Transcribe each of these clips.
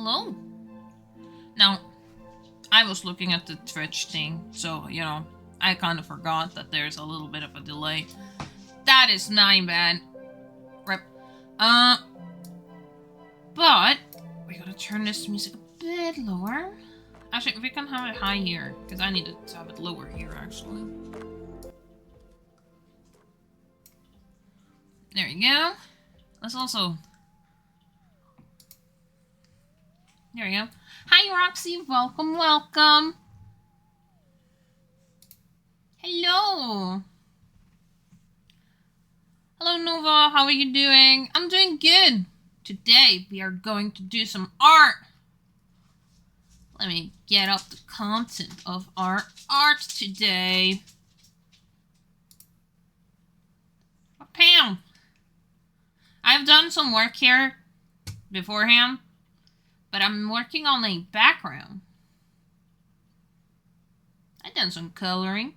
Hello. Now, I was looking at the Twitch thing, so, you know, I kind of forgot that there's a little bit of a delay. That is my bad. Rip. But we're gonna turn this music a bit lower. Actually, we can have it high here, because I need to have it lower here, actually. There you go. Let's also... There we go. Hi, Roxy. Welcome, welcome. Hello. Hello, Nova. How are you doing? I'm doing good. Today, we are going to do some art. Let me get up the content of our art today. Pam. I've done some work here beforehand, but I'm working on a background. I've done some coloring,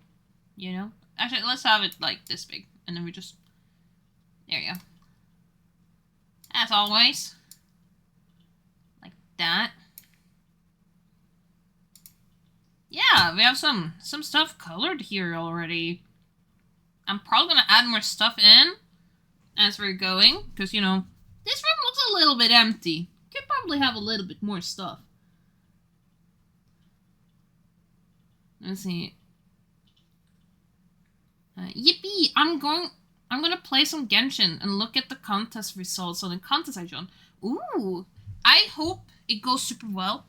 you know. Actually, let's have it like this big, and then we just... There you go. As always. Like that. Yeah, we have some stuff colored here already. I'm probably gonna add more stuff in as we're going, because, you know, this room looks a little bit empty. Could probably have a little bit more stuff. Let's see. Yippee! I'm gonna play some Genshin and look at the contest results on the contest I joined. Ooh! I hope it goes super well.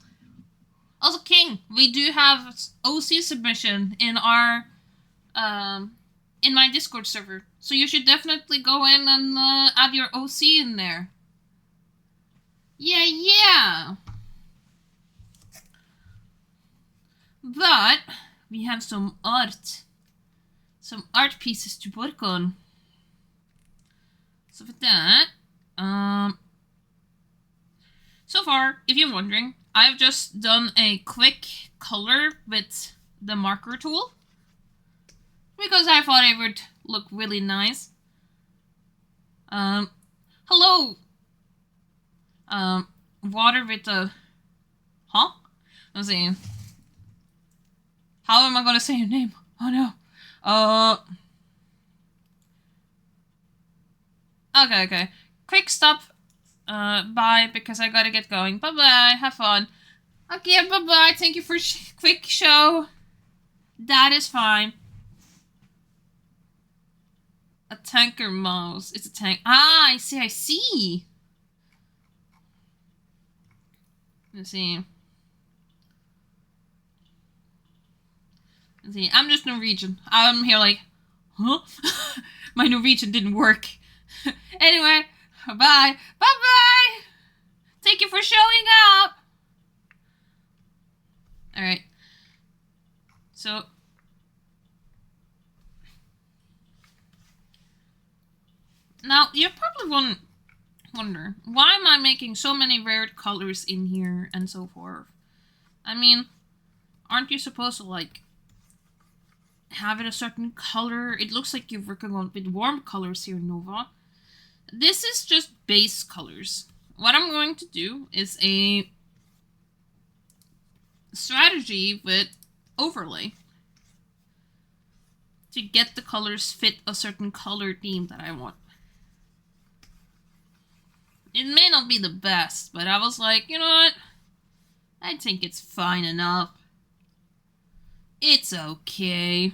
Also, King, we do have OC submission in our in my Discord server, so you should definitely go in and add your OC in there. Yeah. But we have some art pieces to work on. So for that, so far, if you're wondering, I've just done a quick color with the marker tool, because I thought it would look really nice. Hello! Water with the... Huh? Let's see. How am I gonna say your name? Oh no. Okay. Quick stop. Bye, because I gotta get going. Bye-bye. Have fun. Okay, bye-bye. Thank you for quick show. That is fine. A tanker mouse. It's a tank. Ah, I see. Let's see. I'm just Norwegian. I'm here like, huh? My Norwegian didn't work. Anyway, bye. Bye-bye. Thank you for showing up. Alright. So... Now, you probably wonder, why am I making so many rare colors in here and so forth? I mean, aren't you supposed to, like, have it a certain color? It looks like you're working on with warm colors here, Nova. This is just base colors. What I'm going to do is a strategy with overlay to get the colors fit a certain color theme that I want. It may not be the best, but I was like, you know what? I think it's fine enough. It's okay.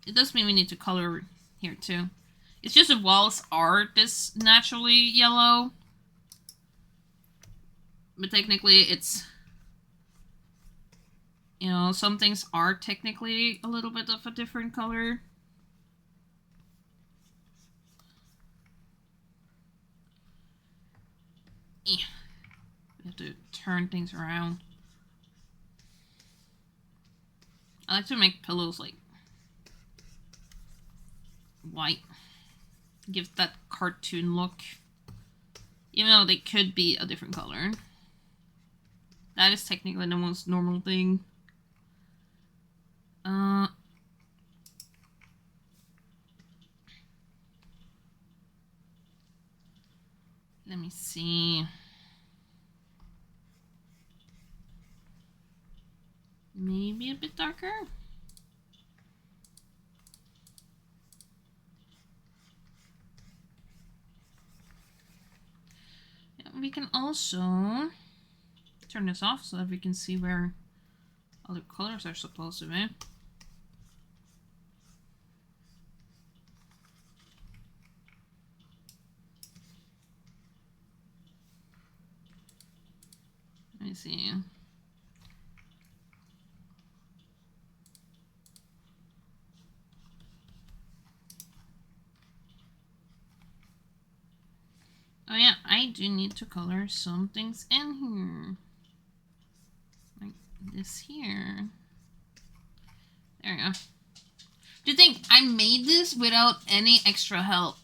It does mean we need to color here too. It's just the walls are this naturally yellow. But technically it's... You know, some things are technically a little bit of a different color. We have to turn things around. I like to make pillows like white. Give that cartoon look. Even though they could be a different color. That is technically the most normal thing. Let me see. Maybe a bit darker. Yeah, we can also turn this off so that we can see where other colors are supposed to be. Let me see. Oh yeah, I do need to color some things in here. Like this here. There we go. Do you think I made this without any extra help?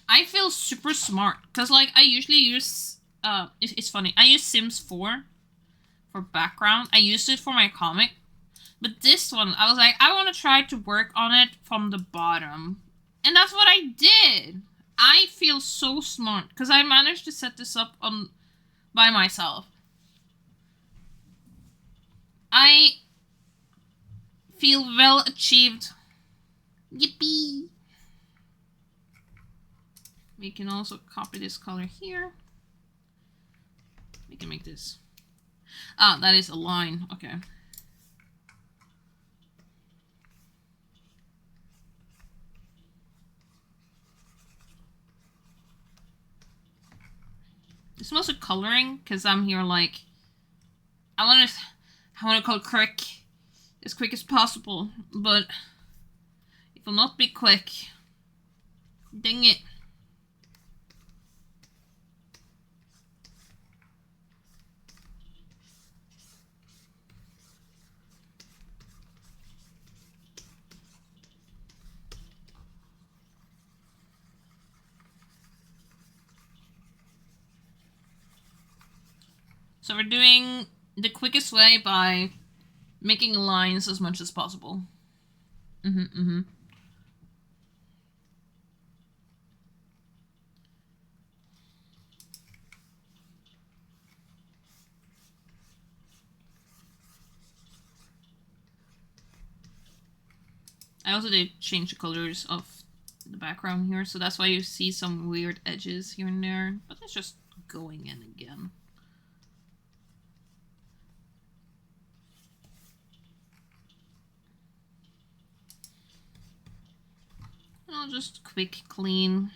I feel super smart. Because like I usually use, it's funny. I use Sims 4 for background. I used it for my comic. But this one, I was like, I want to try to work on it from the bottom. And that's what I did. I feel so smart because I managed to set this up on by myself. I feel well achieved. Yippee! We can also copy this color here. We can make this. Ah, that is a line. Okay. It's mostly coloring because I'm here like I want to color quick as possible, but it will not be quick. Dang it. So we're doing the quickest way by making lines as much as possible. I also did change the colors of the background here, so that's why you see some weird edges here and there, but it's just going in again. I'll just quick clean.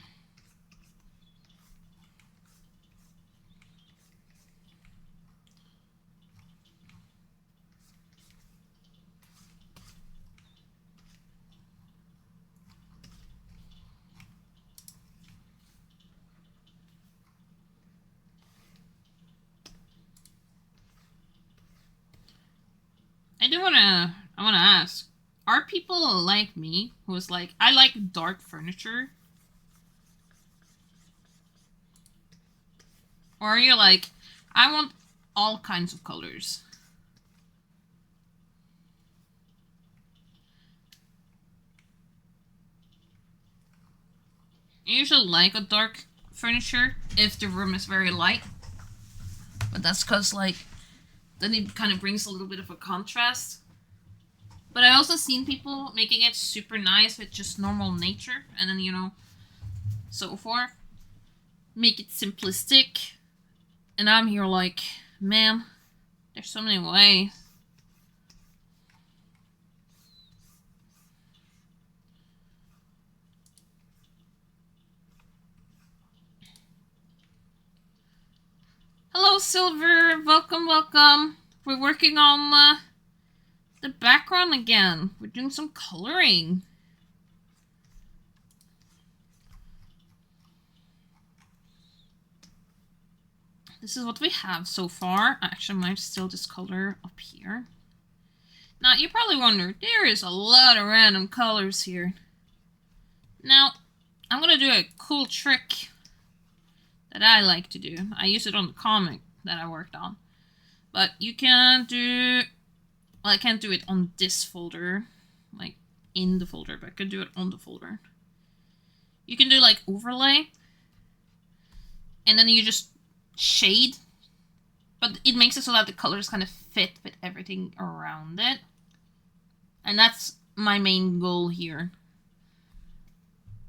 I wanna ask, are people like me who's like, I like dark furniture? Or are you like, I want all kinds of colors? I usually like a dark furniture if the room is very light. But that's because, like, then it kind of brings a little bit of a contrast. But I also seen people making it super nice with just normal nature, and then, you know, so forth. Make it simplistic. And I'm here like, man, there's so many ways. Hello, Silver. Welcome, welcome. We're working on the background again. We're doing some coloring. This is what we have so far. I actually might steal this color up here. Now, you probably wonder, there is a lot of random colors here. Now, I'm going to do a cool trick that I like to do. I use it on the comic that I worked on. But you can do... Well, I can't do it on this folder, like in the folder, but I could do it on the folder. You can do like overlay. and then you just shade, but it makes it so that the colors kind of fit with everything around it. And that's my main goal here.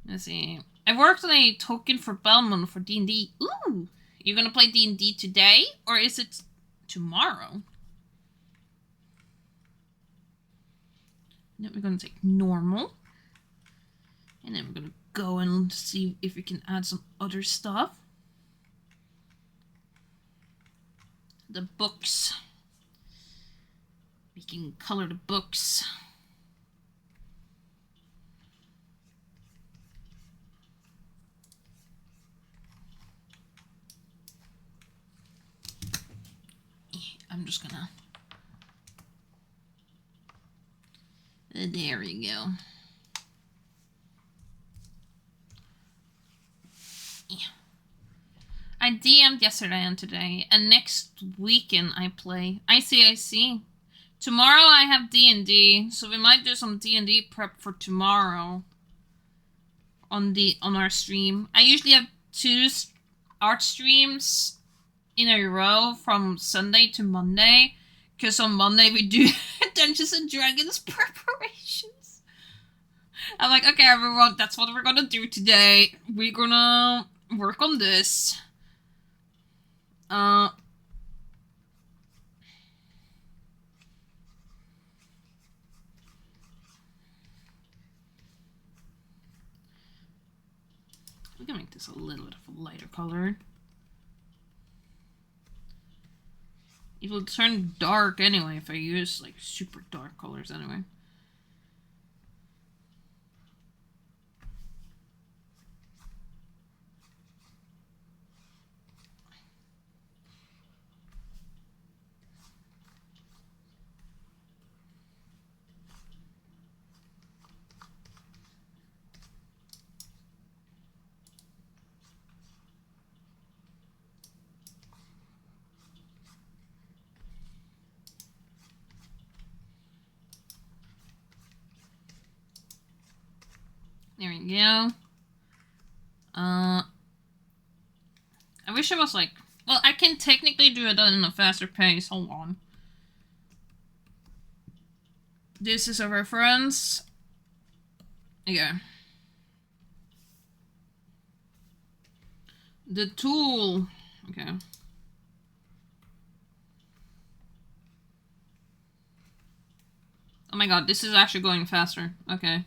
Let's see. I worked on a token for Belmont for D&D. Ooh! You're gonna play D&D today? Or is it tomorrow? And then we're gonna take normal. And then we're gonna go and see if we can add some other stuff. The books. We can color the books. I'm just gonna... There we go. Yeah. I DM'd yesterday and today, and next weekend I play ICIC. Tomorrow I have D&D, so we might do some D&D prep for tomorrow on our stream. I usually have 2 art streams in a row from Sunday to Monday, because on Monday we do Dungeons and Dragons preparations. I'm like, okay, everyone, that's what we're gonna do today. We're gonna work on this. We can make this a little bit of a lighter color. It will turn dark anyway if I use like super dark colors anyway. There we go. I wish it was like... Well, I can technically do it in a faster pace. Hold on. This is a reference. Yeah. The tool. Okay. Oh my god, this is actually going faster. Okay.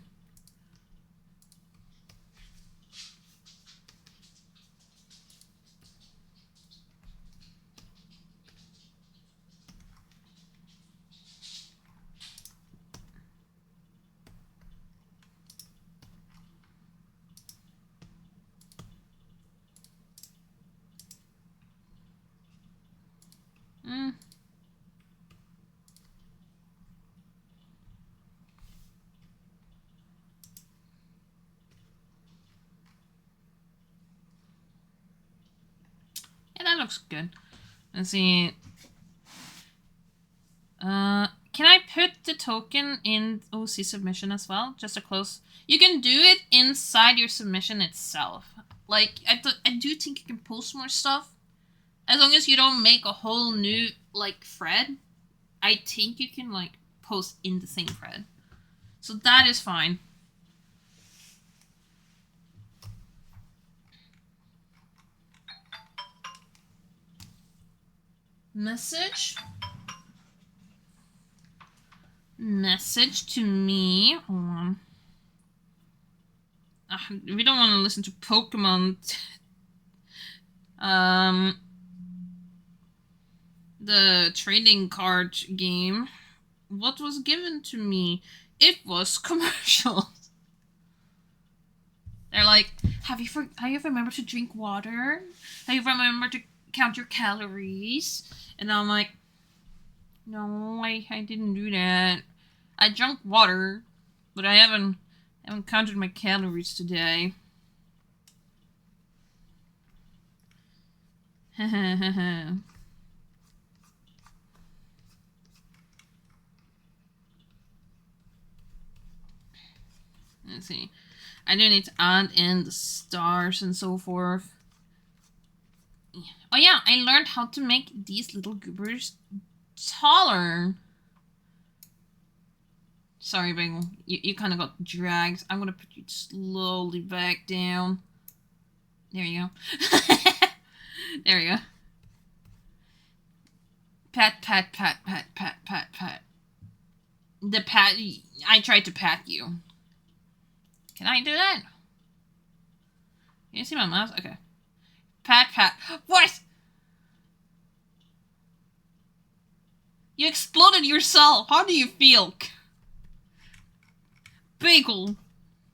Yeah, that looks good. Let's see. Can I put the token in OC submission as well? Just a close... You can do it inside your submission itself. Like, I do think you can post more stuff. As long as you don't make a whole new, like, thread. I think you can, like, post in the same thread. So that is fine. Message to me. Hold on. We don't want to listen to Pokemon. The trading card game. What was given to me? It was commercials. They're like, have you remembered to drink water? Have you remembered to count your calories? And I'm like, no, I didn't do that. I drank water, but I haven't counted my calories today. Let's see. I do need to add in the stars and so forth. Oh yeah, I learned how to make these little goobers taller. Sorry, Bagel. You kind of got dragged. I'm gonna put you slowly back down. There you go. There you go. Pat, pat, pat, pat, pat, pat, pat. The pat... I tried to pat you. Can I do that? Can you see my mouse? Okay. Pat, pat. What? You exploded yourself. How do you feel? Bagel.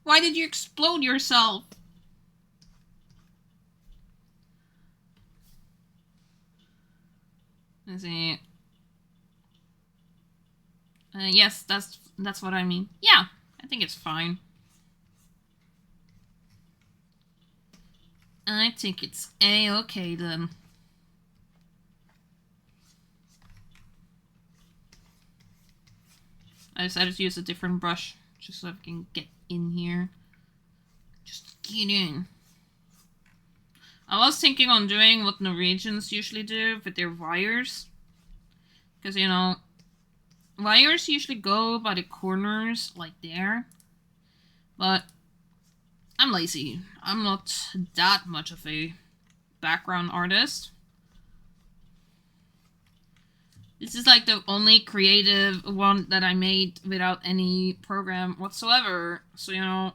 Why did you explode yourself? Let's see. Yes, that's what I mean. Yeah, I think it's fine. I think it's A-okay then. I decided to use a different brush just so I can get in here. Just get in. I was thinking on doing what Norwegians usually do with their wires. Because, you know, wires usually go by the corners, like there. But I'm lazy. I'm not that much of a background artist. This is like the only creative one that I made without any program whatsoever. So, you know...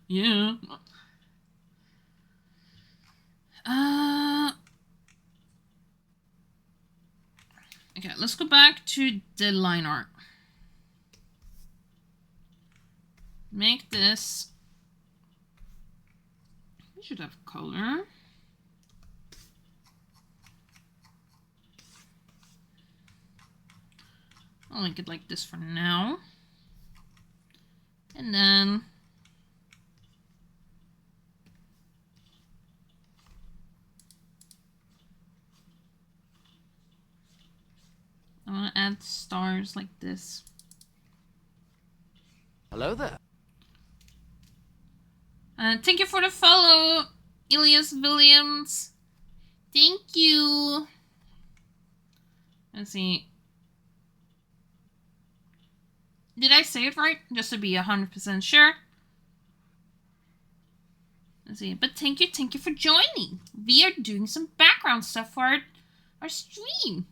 Yeah. Okay, let's go back to the line art. Make this... We should have color. I'll make it like this for now. And then... I want to add stars like this. Hello there. Thank you for the follow, Elias Williams. Thank you. Let's see. Did I say it right? Just to be 100% sure. Let's see. But thank you for joining. We are doing some background stuff for our stream.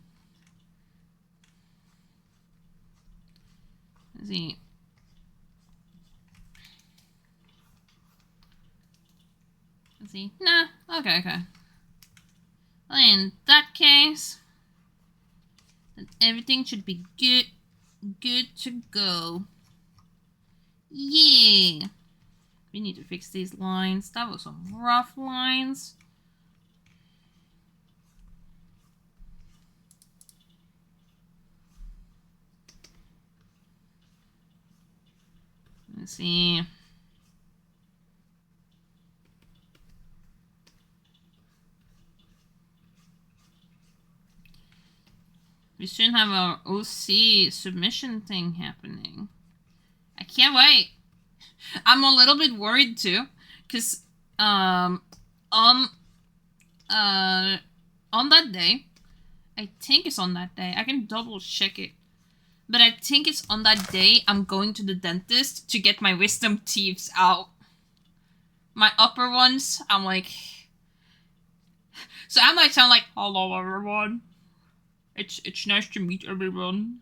Let's see. Let's see. Nah. Okay. Well, in that case, then everything should be good to go. Yeah. We need to fix these lines. That was some rough lines. Let's see. We soon have our OC submission thing happening. I can't wait. I'm a little bit worried too, because on that day, I think it's on that day. I can double check it, but I think it's on that day I'm going to the dentist to get my wisdom teeth out. My upper ones, I'm like, so I might sound like, hello everyone. It's nice to meet everyone.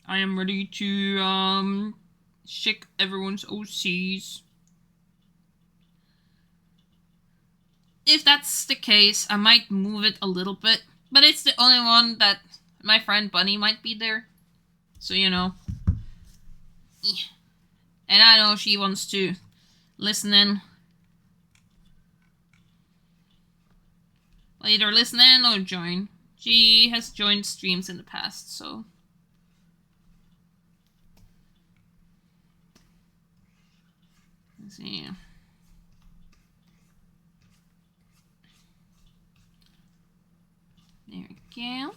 I am ready to check everyone's OCs. If that's the case, I might move it a little bit, but it's the only one that my friend Bunny might be there. So, you know. And I know she wants to listen in. Well, either listen in or join. She has joined streams in the past, so... Let's see. There we go.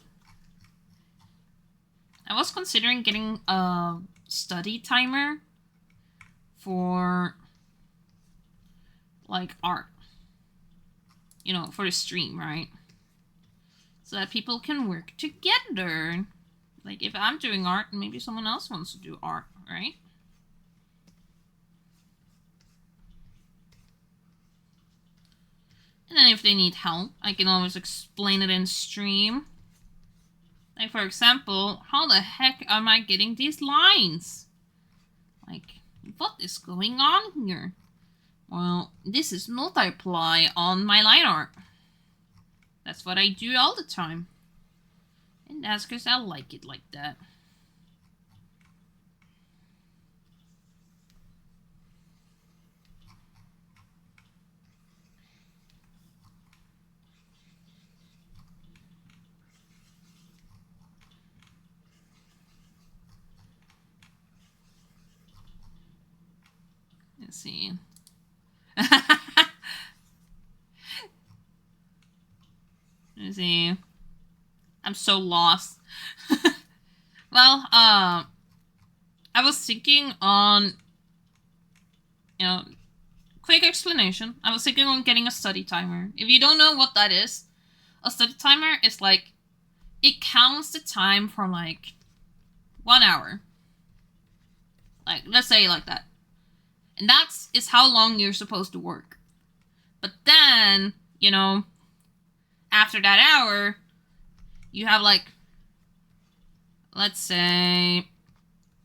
I was considering getting a study timer for like art, you know, for the stream, right? So that people can work together. Like if I'm doing art, maybe someone else wants to do art, right? And then if they need help, I can always explain it in stream. Like for example, how the heck am I getting these lines? Like, what is going on here? Well, this is multiply on my line art. That's what I do all the time. And that's because I like it like that. Let's see. Let's see. I'm so lost. Well, I was thinking on, you know, quick explanation. I was thinking on getting a study timer. If you don't know what that is, a study timer is like, it counts the time for like 1 hour. Like, let's say like that. And is how long you're supposed to work. But then, you know, after that hour, you have like, let's say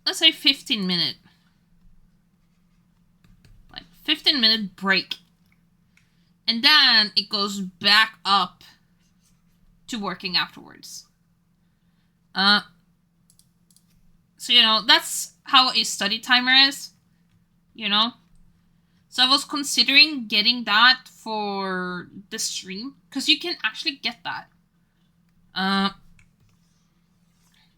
15 minute. Like 15-minute break. And then it goes back up to working afterwards. So, you know, that's how a study timer is, you know? So I was considering getting that for the stream, because you can actually get that. But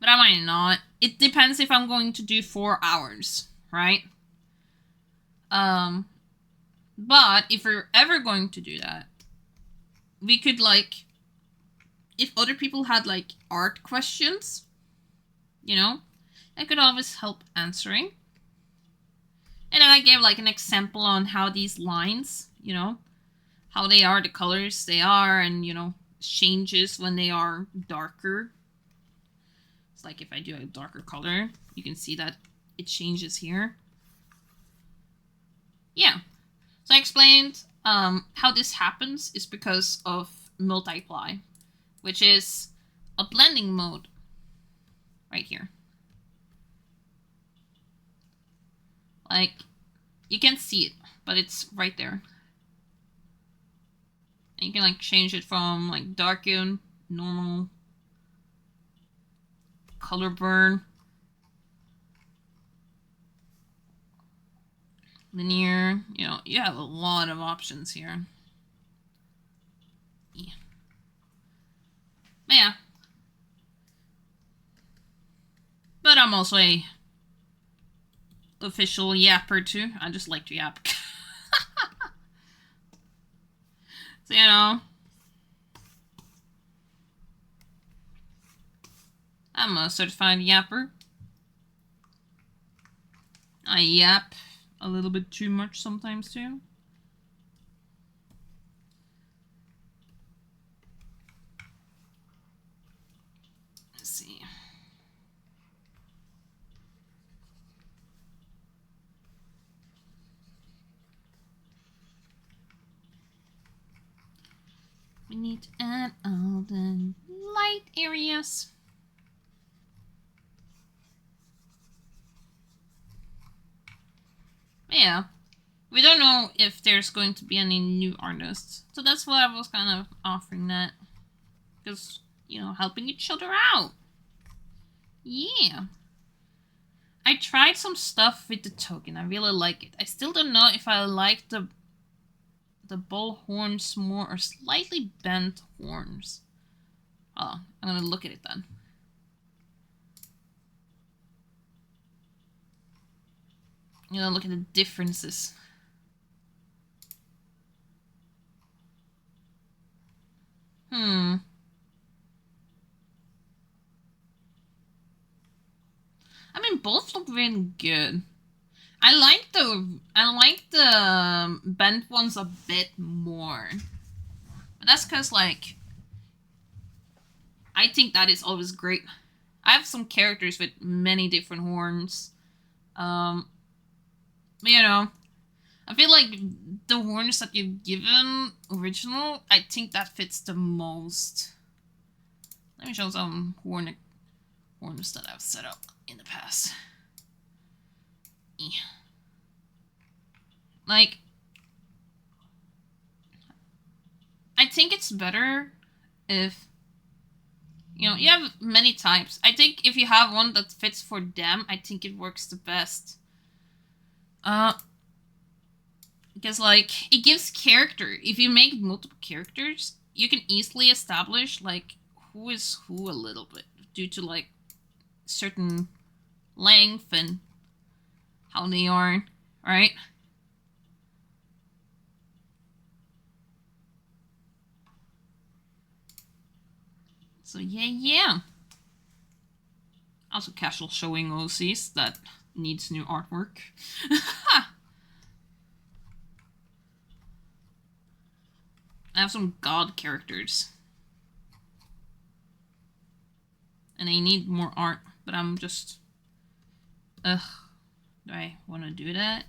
I might not. It depends if I'm going to do 4 hours, right? But if we're ever going to do that, we could, like, if other people had, like, art questions, you know, I could always help answering. And then I gave, like, an example on how these lines, you know, how they are, the colors they are, and, you know, changes when they are darker. It's like if I do a darker color, you can see that it changes here. Yeah. So I explained how this happens is because of multiply, which is a blending mode right here. Like, you can't see it, but it's right there. And you can, like, change it from, like, darken, normal, color burn, linear. You know, you have a lot of options here. Yeah. But yeah. But I'm also a official yapper too. I just like to yap. So, you know, I'm a certified yapper. I yap a little bit too much sometimes too. Let's see. We need to add all the light areas. Yeah, we don't know if there's going to be any new artists. So that's why I was kind of offering that. Because, you know, helping each other out. Yeah. I tried some stuff with the token. I really like it. I still don't know if I like the bull horns more or slightly bent horns. Oh, I'm gonna look at it then. You know, look at the differences. I mean, both look really good. I like the bent ones a bit more. But that's because, like, I think that is always great. I have some characters with many different horns. You know, I feel like the horns that you've given original, I think that fits the most. Let me show some horns that I've set up in the past. Like, I think it's better if, you know, you have many types. I think if you have one that fits for them, I think it works the best. Because, like, it gives character. If you make multiple characters, you can easily establish, like, who is who a little bit. Due to, like, certain length and how they are, right? So, yeah. Also casual showing OCs that needs new artwork. I have some god characters. And I need more art, but I'm just... Ugh. Do I want to do that?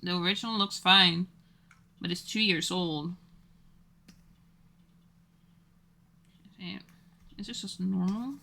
The original looks fine, but it's 2 years old. Is this just normal?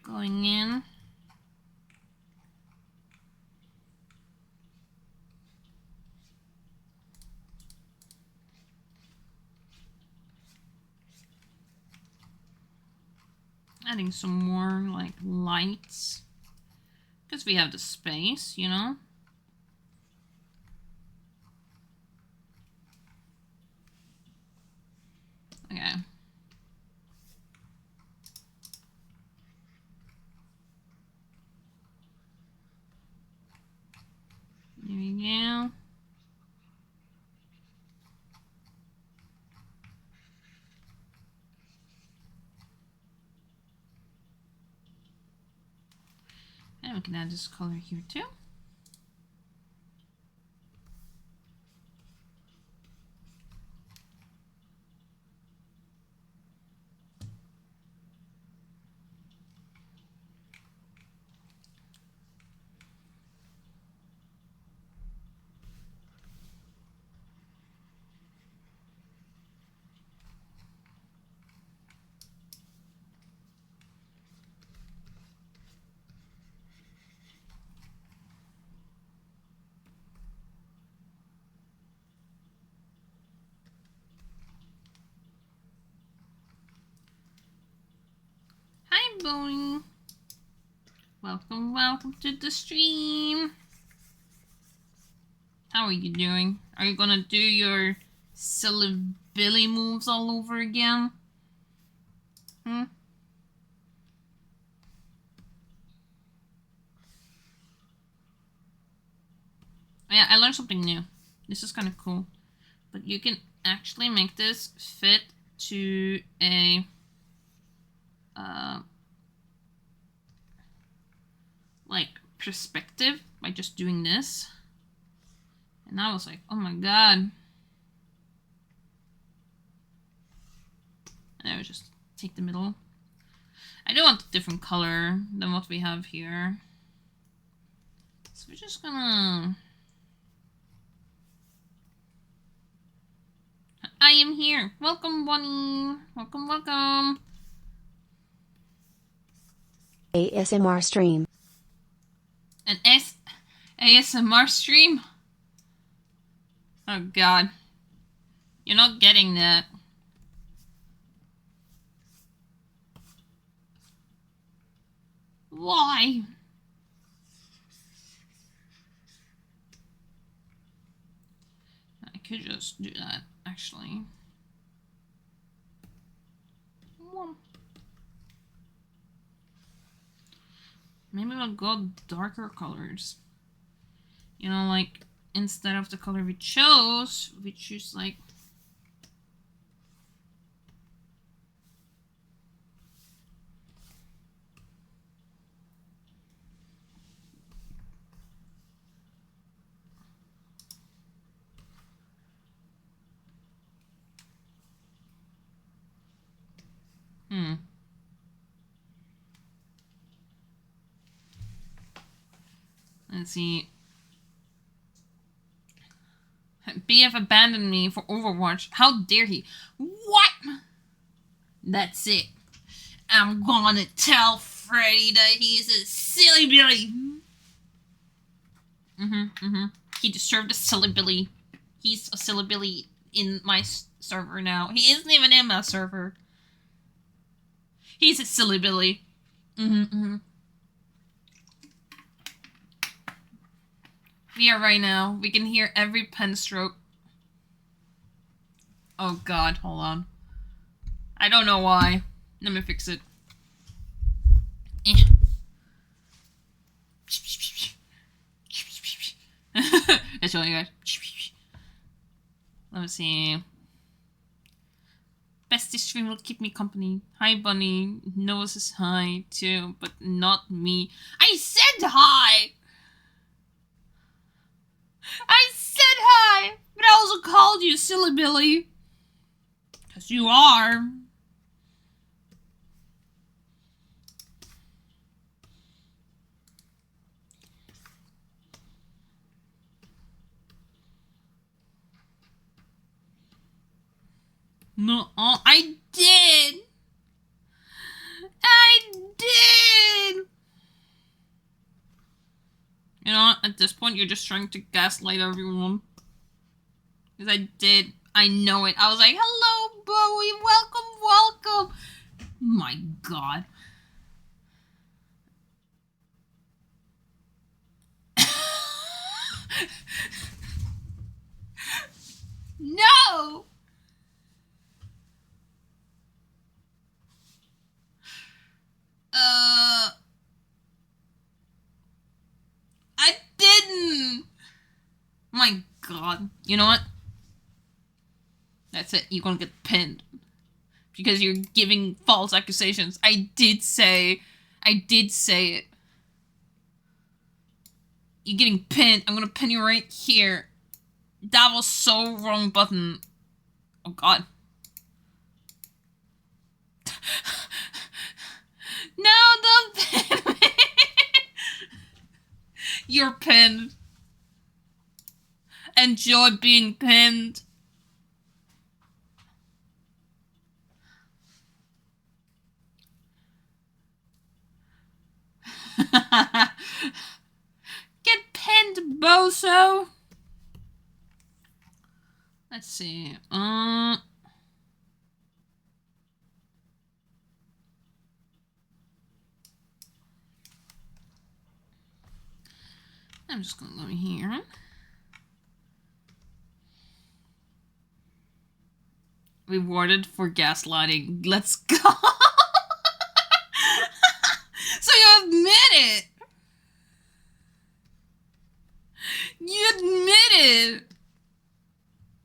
Going in. Adding some more, like, lights. Because we have the space, you know? Okay. There we go. And we can add this color here too. Hi, Boeing. Welcome to the stream. How are you doing? Are you gonna do your silly Billy moves all over again? Hmm? Yeah, I learned something new. This is kind of cool. But you can actually make this fit to a like perspective by just doing this. And I was like, oh my god. And I would just take the middle. I do want a different color than what we have here. So we're just gonna... I am here. Welcome, Bonnie. Welcome. ASMR stream. An ASMR stream? Oh god. You're not getting that. Why? could just do that, actually. Maybe we'll go darker colors. You know, like, instead of the color we chose, we choose, like... Let's see. BF abandoned me for Overwatch. How dare he? What? That's it. I'm gonna tell Freddy that he's a silly Billy. He deserved a silly Billy. He's a silly Billy in my server now. He isn't even in my server. He's a silly Billy. We are right now. We can hear every pen stroke. Oh god, hold on. I don't know why. Let me fix it. That's all you guys. Let me see. Bestie stream will keep me company. Hi, Bunny. Noah says hi, too, but not me. I said hi! I said hi! But I also called you silly Billy. Because you are. No, I did! I did! You know what? At this point, you're just trying to gaslight everyone. Because I did. I know it. I was like, hello, Bowie. Welcome, welcome. My god. No! I didn't! My god. You know what? That's it. You're gonna get pinned. Because you're giving false accusations. I did say it. You're getting pinned. I'm gonna pin you right here. That was so wrong button. Oh god. No, don't pin me. You're pinned. Enjoy being pinned. Get pinned, bozo. Let's see. I'm just gonna go here. Rewarded for gaslighting. Let's go. So you admit it. You admit it.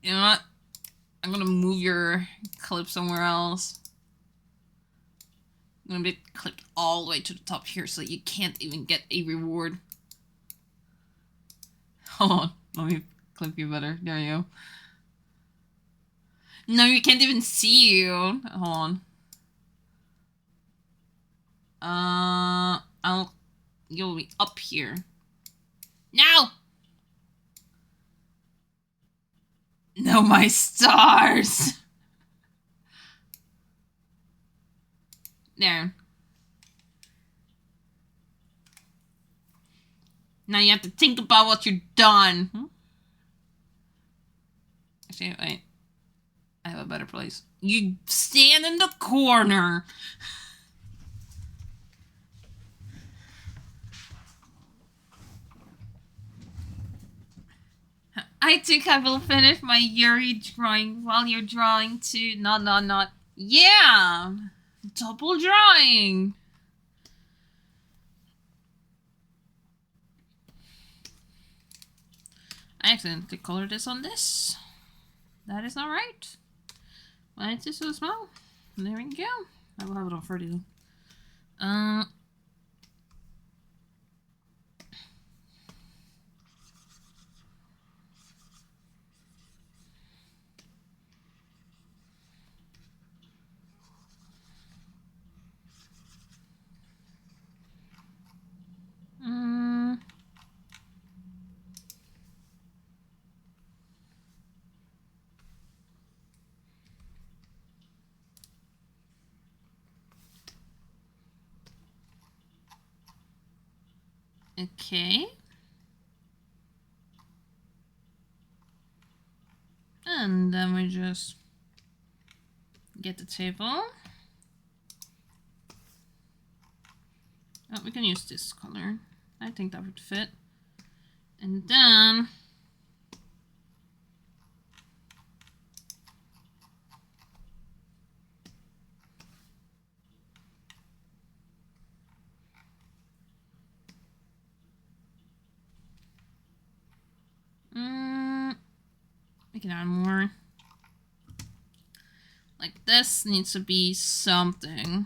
You know what? I'm gonna move your clip somewhere else. I'm gonna be clipped all the way to the top here so that you can't even get a reward. Hold on. Let me clip you better. There you go. No, you can't even see you. Hold on. You'll be up here. No! No, my stars! There. Now you have to think about what you've done. Actually, wait. I have a better place. You stand in the corner. I I think I will finish my Yuri drawing while you're drawing too. Not. Yeah! Double drawing! I accidentally colored this on this. That is not right. Why is this so small? There we go. I will have it on 30 though. Okay. And then we just get the table. Oh, we can use this color. I think that would fit. And then we can add more. Like this needs to be something.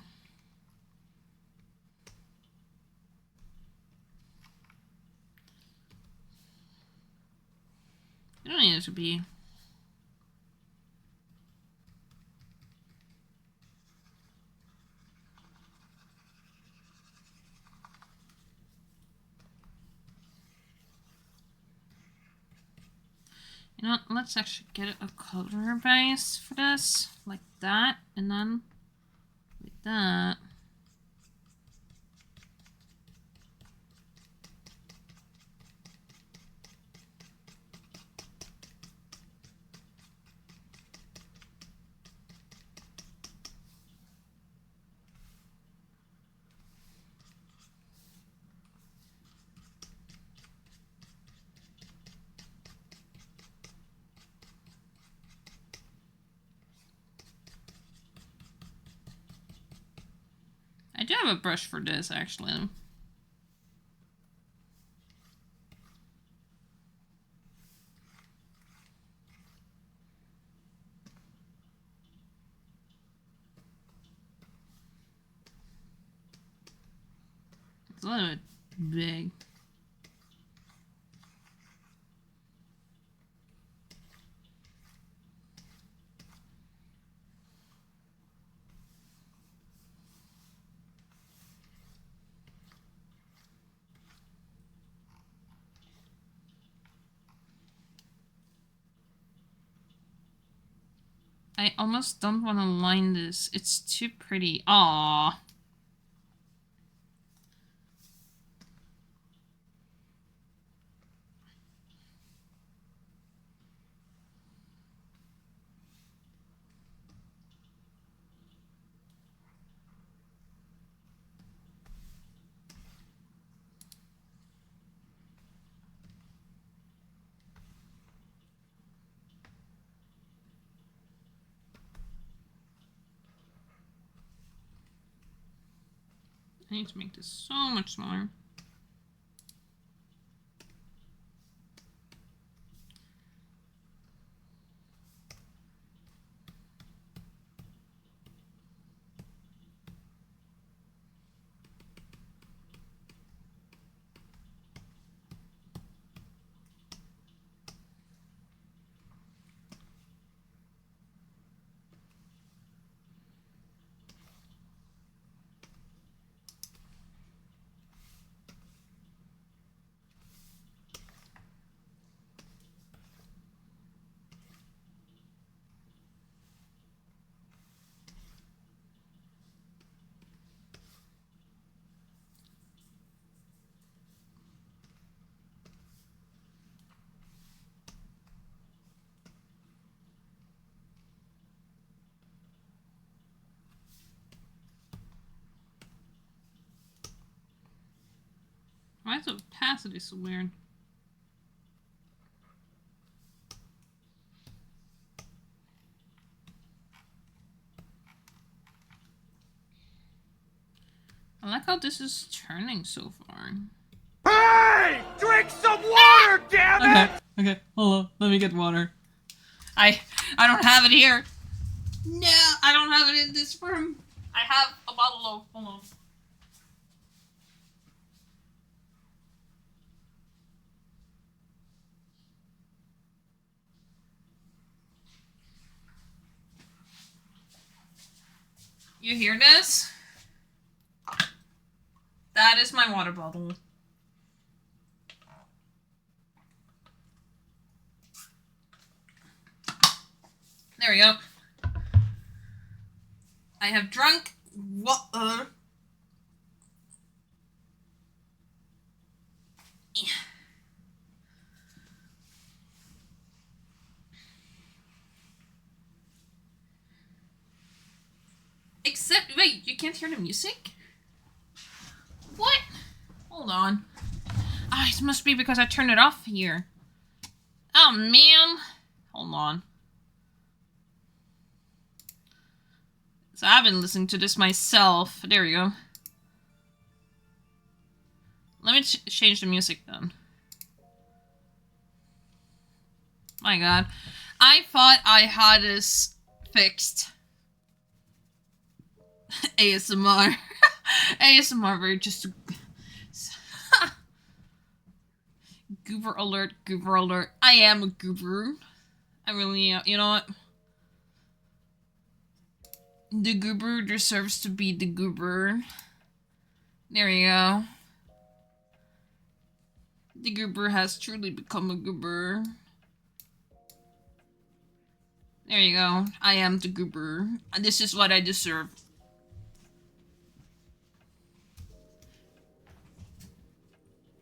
You don't need it to be. You know, let's actually get a color base for this, like that, and then like that. I do have a brush for this, actually. It's a little bit big. I almost don't want to line this. It's too pretty. Aww. I need to make this so much smaller. Why is the opacity so weird? I like how this is turning so far. Hey! Drink some water, damn it! Okay, hold on. Let me get water. I don't have it here. No, I don't have it in this room. I have a bottle of... Hold on. You hear this? That is my water bottle. There we go. I have drunk water. Except, wait, you can't hear the music? What? Hold on. Ah, it must be because I turned it off here. Oh, man. Hold on. So I've been listening to this myself. There we go. Let me change the music then. My god. I thought I had this fixed. ASMR. ASMR very just... Goober alert, goober alert. I am a goober. I really, you know what? The goober deserves to be the goober. There you go. The goober has truly become a goober. There you go. I am the goober. This is what I deserve.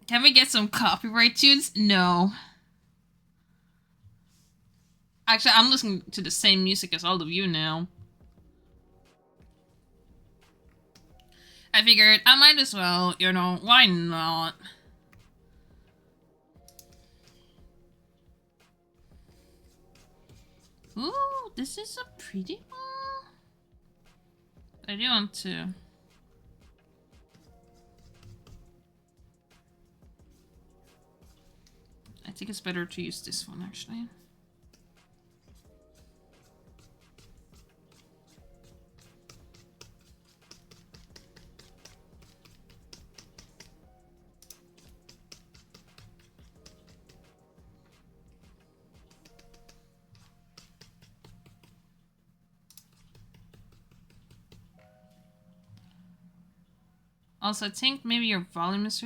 Can we get some copyright tunes? No. Actually, I'm listening to the same music as all of you now. I figured I might as well, you know, why not? Ooh, this is a pretty one. I do want to... I think it's better to use this one, actually. Also, I think maybe your volume is...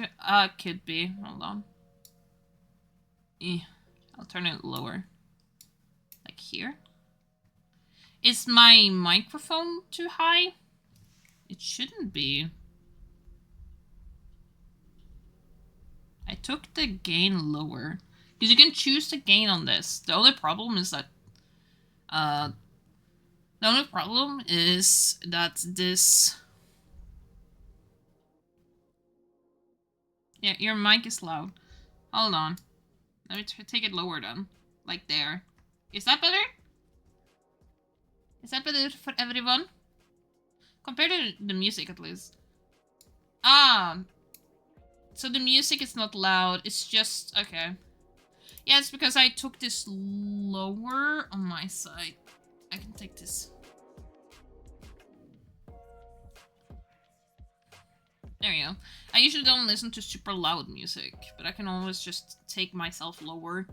could be. Hold on. I'll turn it lower. Like here. Is my microphone too high? It shouldn't be. I took the gain lower. Because you can choose the gain on this. The only problem is that... this... Yeah, your mic is loud. Hold on. Let me take it lower then. Like there. Is that better? Is that better for everyone? Compared to the music, at least. Ah. So the music is not loud. It's just... Okay. Yeah, it's because I took this lower on my side. I can take this. There you go. I usually don't listen to super loud music, but I can always just take myself lower.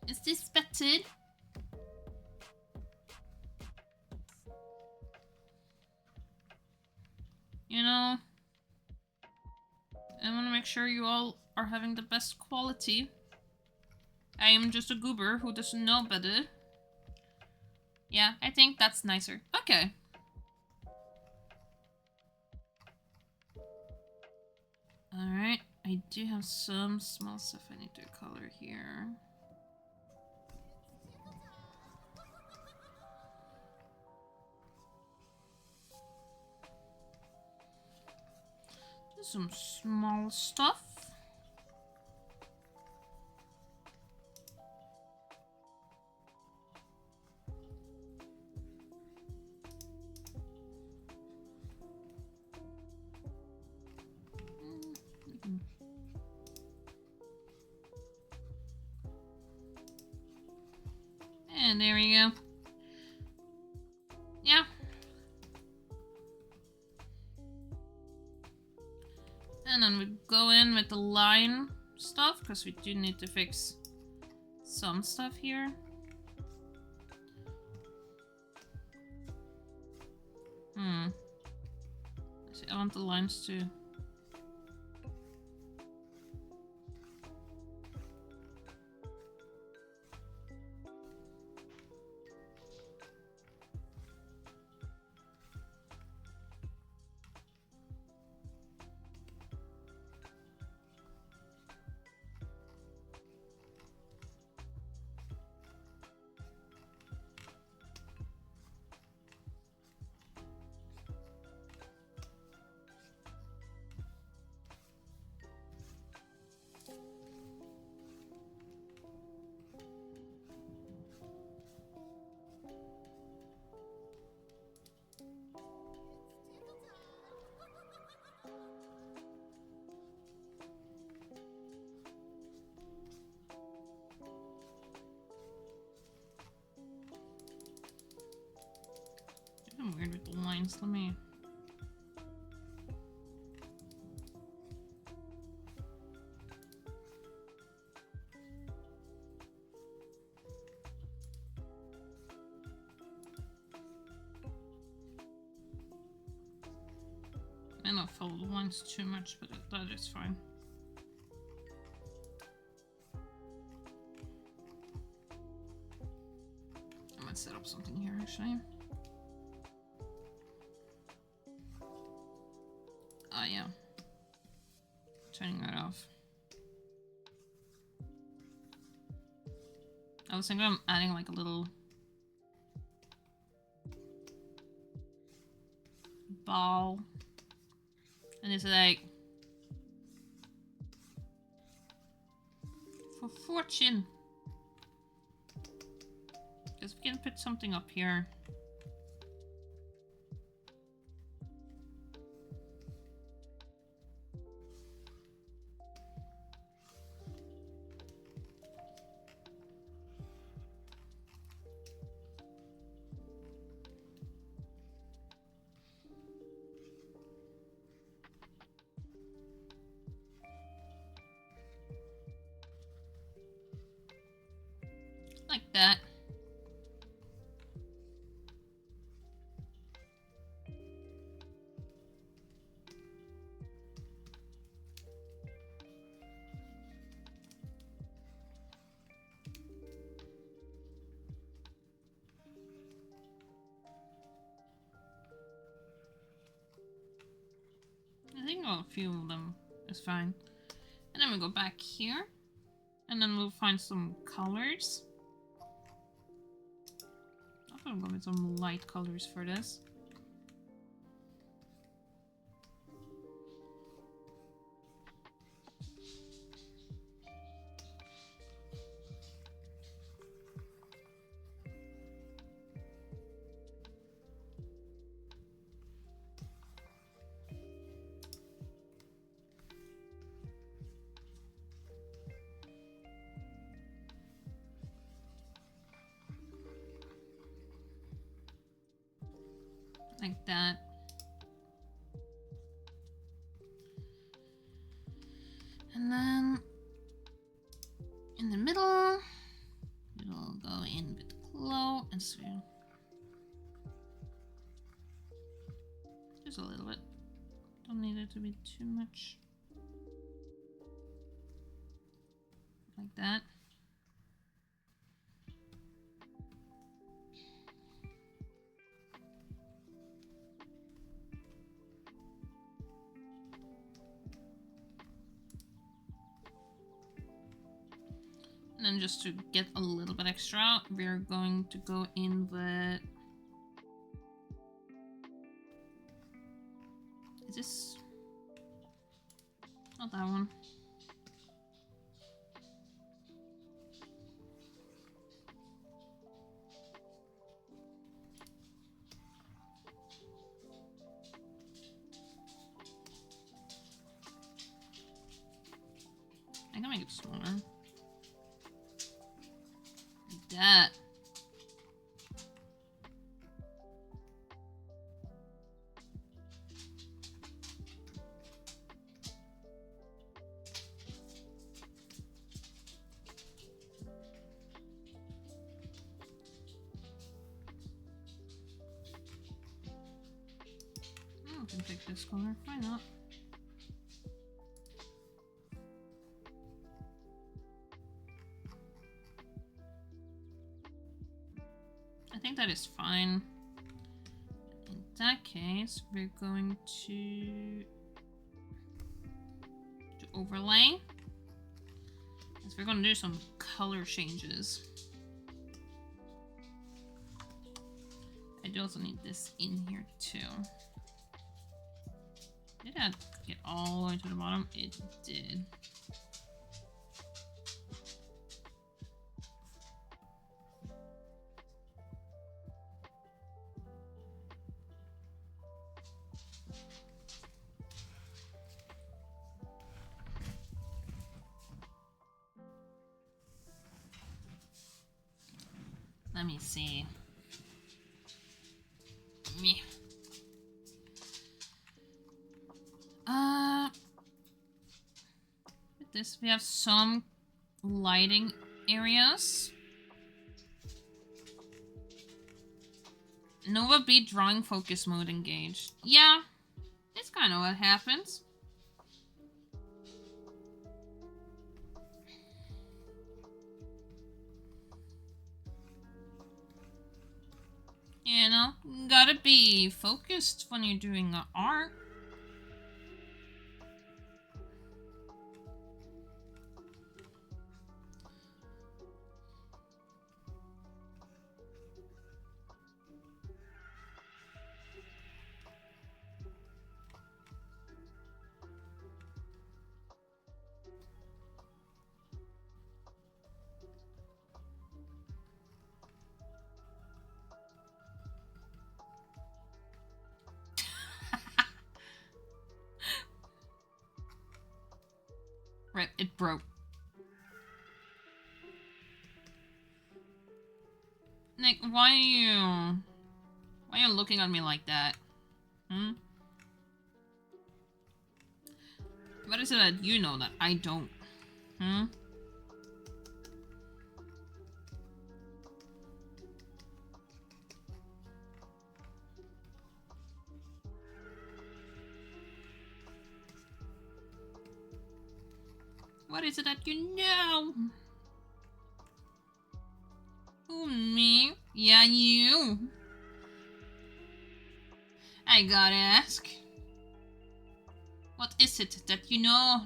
Is this better? You know, I want to make sure you all are having the best quality. I am just a goober who doesn't know better. Yeah, I think that's nicer. Okay. Alright, I do have some small stuff I need to color here. Some small stuff. And there we go. Yeah. And then we go in with the line stuff, because we do need to fix some stuff here. See, I want the lines to... I'm weird with the lines. Let me... I don't follow the lines too much, but that is fine. I might set up something here actually. Oh yeah. Turning that off. I was thinking I'm adding like a little ball. And it's like for fortune. Because we can put something up here. Like that. I think a few of them is fine. And then we go back here. And then we'll find some colors. I'm gonna go with some light colors for this. Like that. And then in the middle, it'll go in with glow and swirl. Just a little bit. Don't need it to be too much. Like that. And then just to get a little bit extra, we're going to go in with... Is this... Not that one. I can make it smaller. Like that. I can pick this color. Why not? I think that is fine. In that case, we're going to overlay. Because we're going to do some color changes. I do also need this in here too. Did that get all the way to the bottom? It did. Let me see. Me. With this, we have some lighting areas. Nova B drawing focus mode engaged. Yeah, it's kind of what happens. You know, gotta be focused when you're doing art. Right, it broke. Nick, why are you looking at me like that? Hmm? What is it that you know that I don't? Hmm? What is it that you know? Who, me? Yeah, you. I gotta ask. What is it that you know?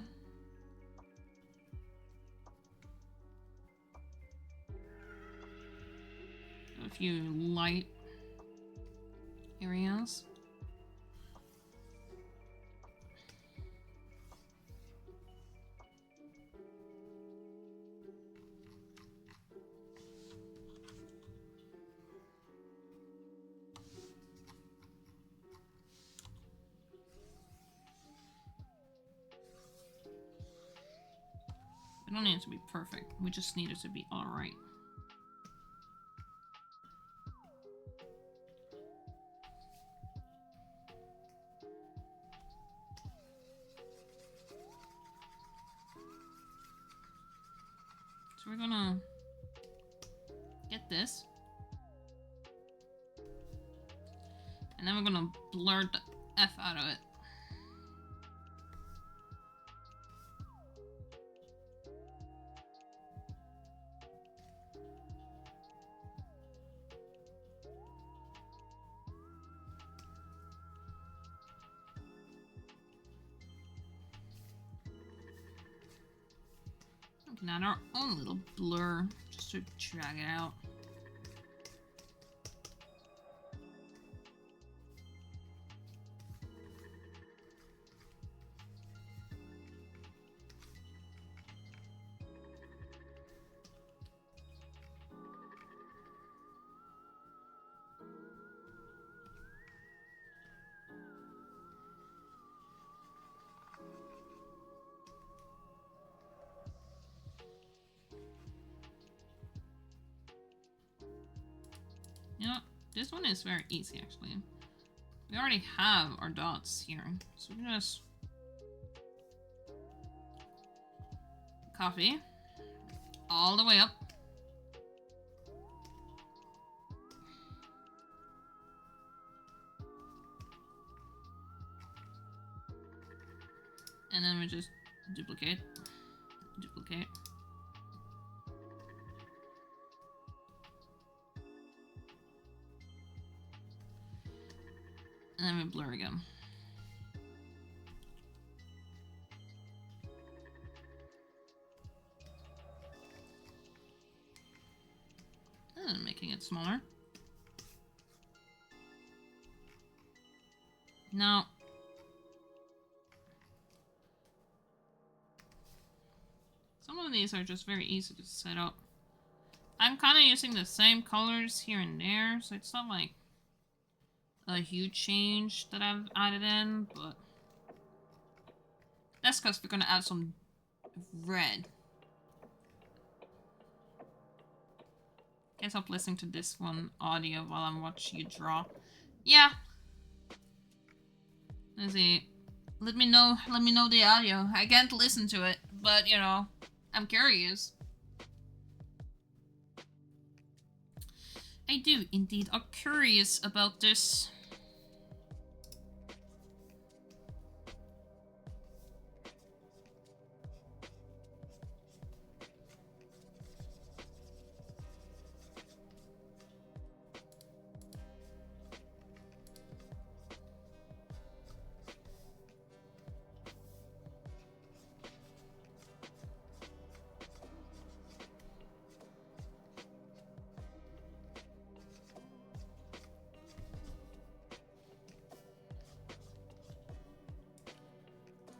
A few light areas. We don't need it to be perfect. We just need it to be alright. So we're gonna get this. And then we're gonna blur the F out of it. We can add our own little blur just to drag it out. You know, this one is very easy actually. We already have our dots here, so we can just copy all the way up. And then we just duplicate. Duplicate. And then we blur again. And making it smaller. Now, some of these are just very easy to set up. I'm kind of using the same colors here and there, so it's not like a huge change that I've added in, but that's because we're gonna add some red. Can't stop listening to this one audio while I'm watching you draw. Yeah. Let's see. Let me know the audio. I can't listen to it, but you know, I'm curious. I do indeed are curious about this.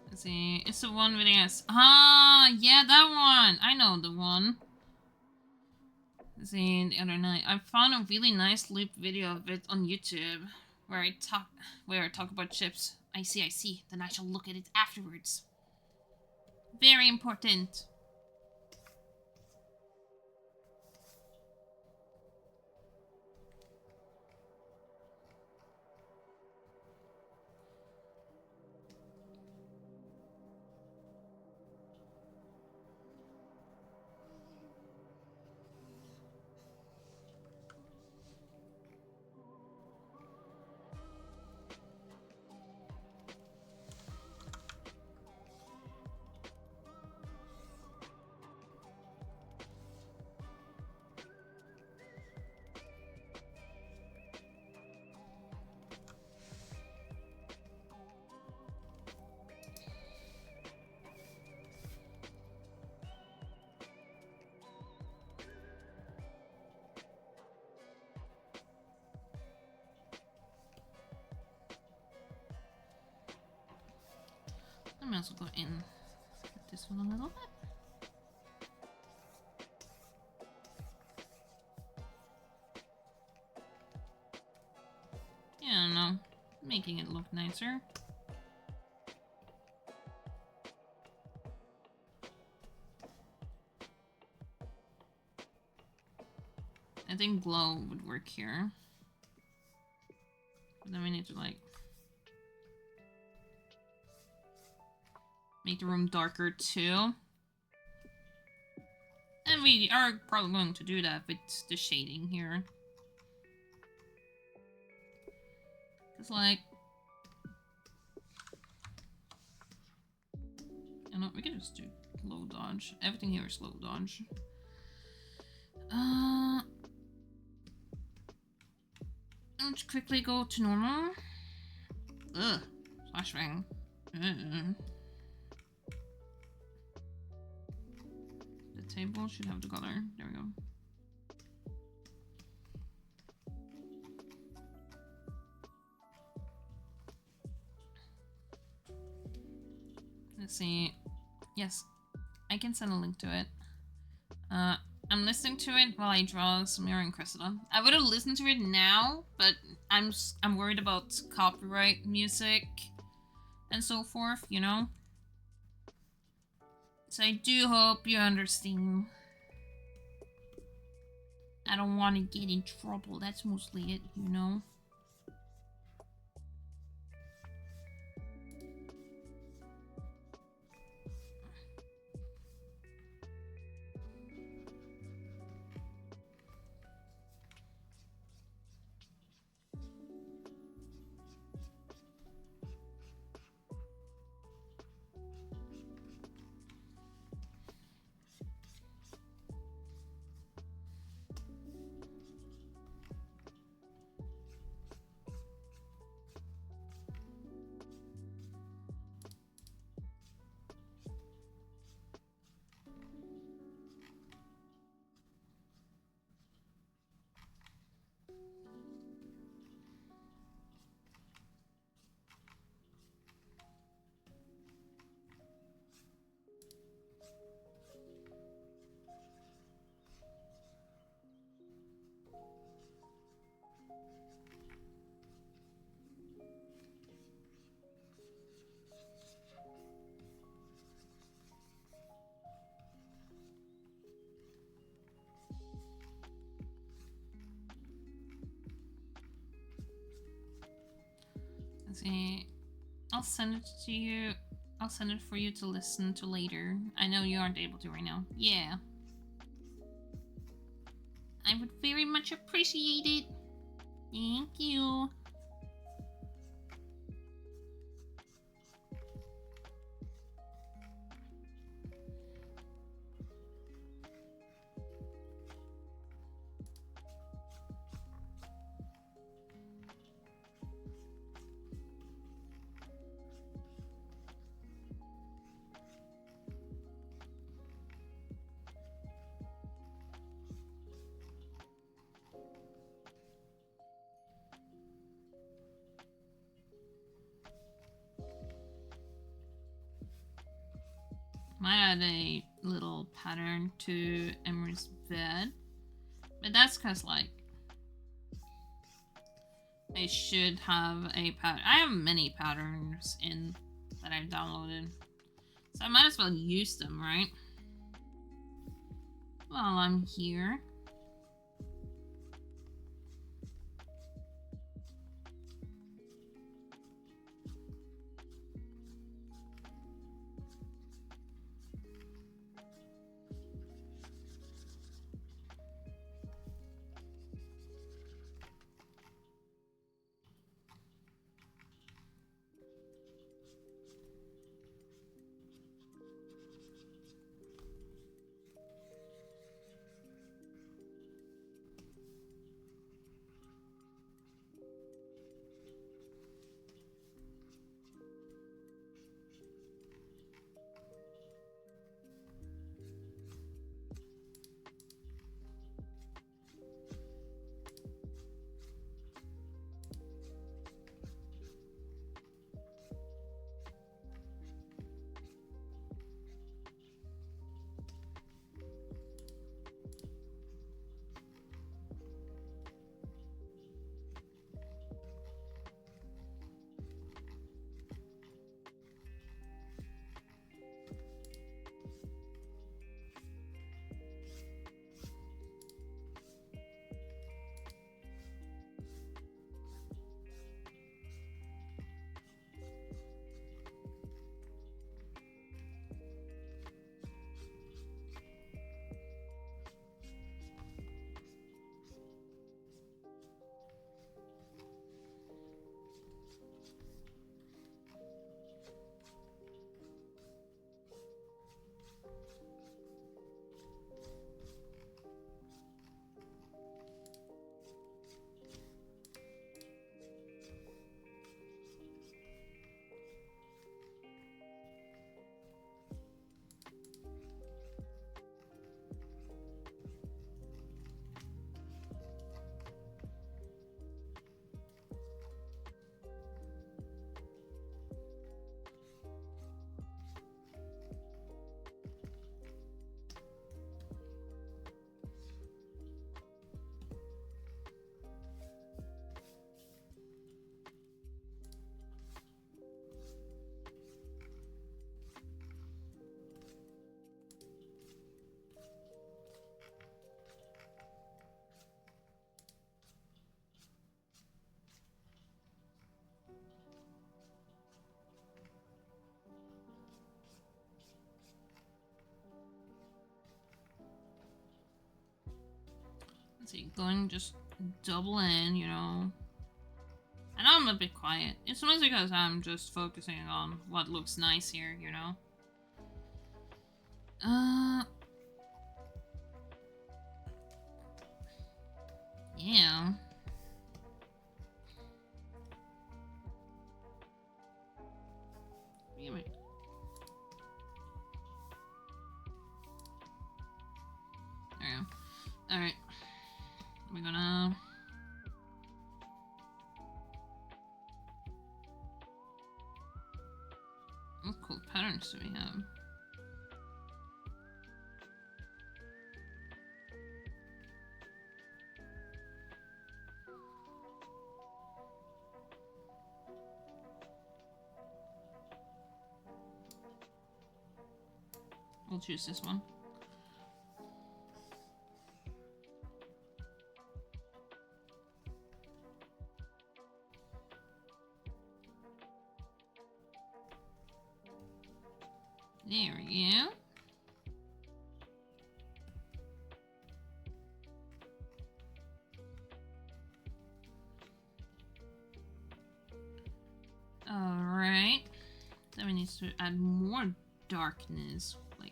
Let's see, it's the one with S. Ah, yeah, that one. I know the one. Let's see, the other night I found a really nice loop video of it on YouTube where I talk about chips. I see. Then I shall look at it afterwards. Very important. Let me also go in with this one a little bit. Yeah, I don't know. Making it look nicer. I think glow would work here. But then we need to like make the room darker too. And we are probably going to do that with the shading here. Cause like, you know, we can just do low dodge. Everything here is low dodge. Let's quickly go to normal. Ugh, flashbang. The table should have the color. There we go. Let's see. Yes, I can send a link to it. I'm listening to it while I draw Samira and Cressida. I would have listened to it now, but I'm worried about copyright music and so forth, you know? So I do hope you understand. I don't want to get in trouble. That's mostly it, you know? Let's see. I'll send it to you. I'll send it for you to listen to later. I know you aren't able to right now. Yeah. I would very much appreciate it. Thank you. Might add a little pattern to Emery's bed. But that's because, like, I should have a pattern. I have many patterns in that I've downloaded. So I might as well use them, right? While I'm here. Let's see, going just double in, you know. I know I'm a bit quiet. It's mostly because I'm just focusing on what looks nice here, you know. Yeah. Wait a minute. There we go. Alright. We're gonna... What cool patterns do we have? We'll choose this one. There we go. Alright. Then we need to add more darkness. Like,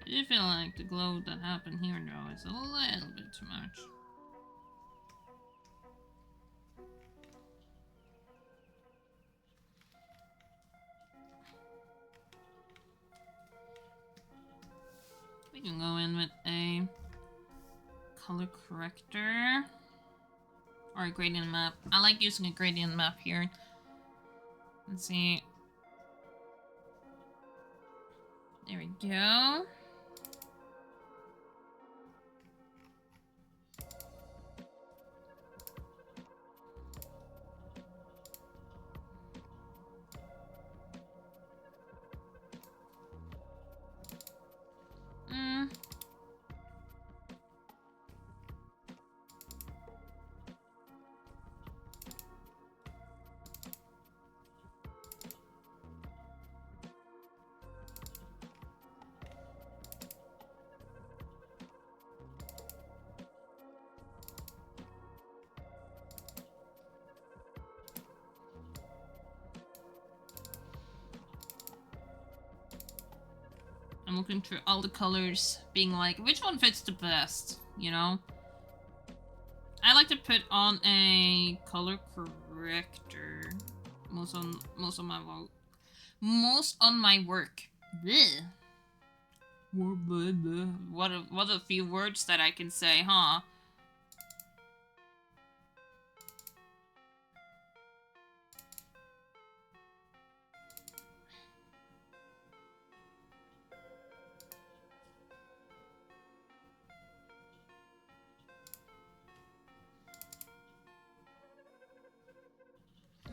I do feel like the glow that happened here though is a little bit too much. We can go in with a color corrector or a gradient map. I like using a gradient map here. Let's see. There we go. I'm looking through all the colors, being like, which one fits the best, you know? I like to put on a color corrector most on my work. Blech. What a few words that I can say, huh?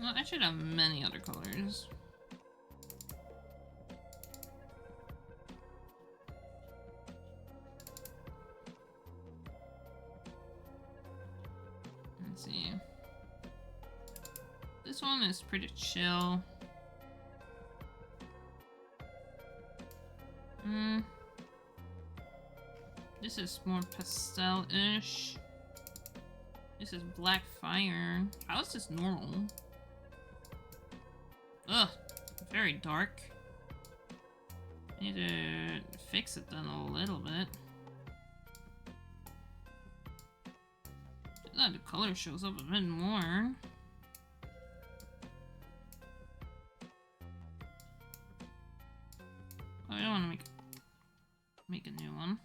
Well, I should have many other colors. Let's see. This one is pretty chill. This is more pastel-ish. This is black fire. How is this normal? Ugh, very dark. I need to fix it then a little bit. So that the color shows up a bit more. Oh, I don't want to make a new one.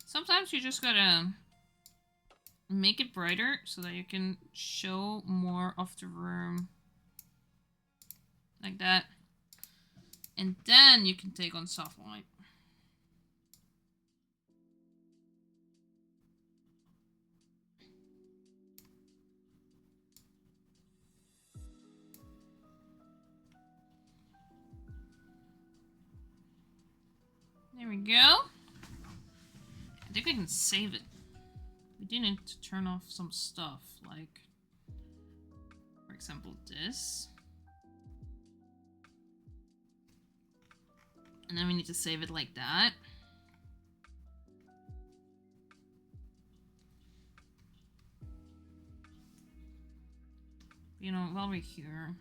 Sometimes you just gotta make it brighter so that you can show more of the room. Like that. And then you can take on soft white. There we go. I think we can save it. We do need to turn off some stuff, like, for example, this. And then we need to save it like that. You know, while we're here.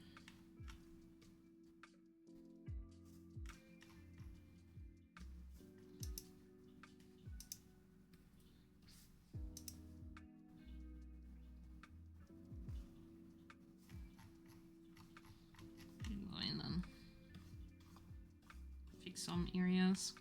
Go in then. Fix some areas.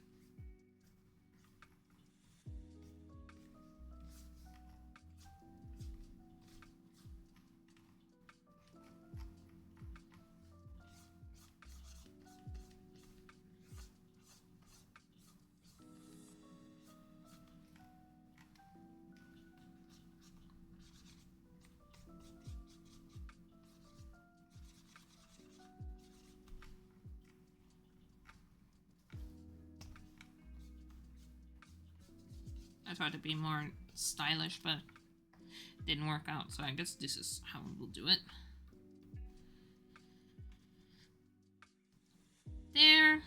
tried to be more stylish, but it didn't work out. So I guess this is how we'll do it. There.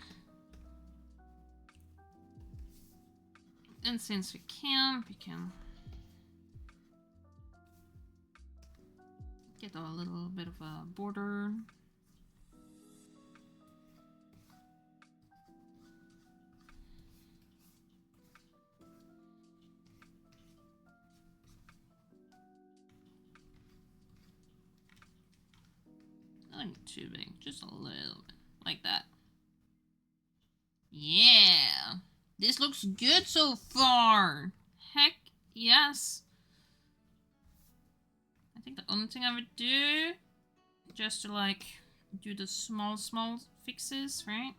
And since we can get a little bit of a border. Not too big, just a little bit, like that. Yeah! This looks good so far! Heck yes! I think the only thing I would do, just to like, do the small fixes, right?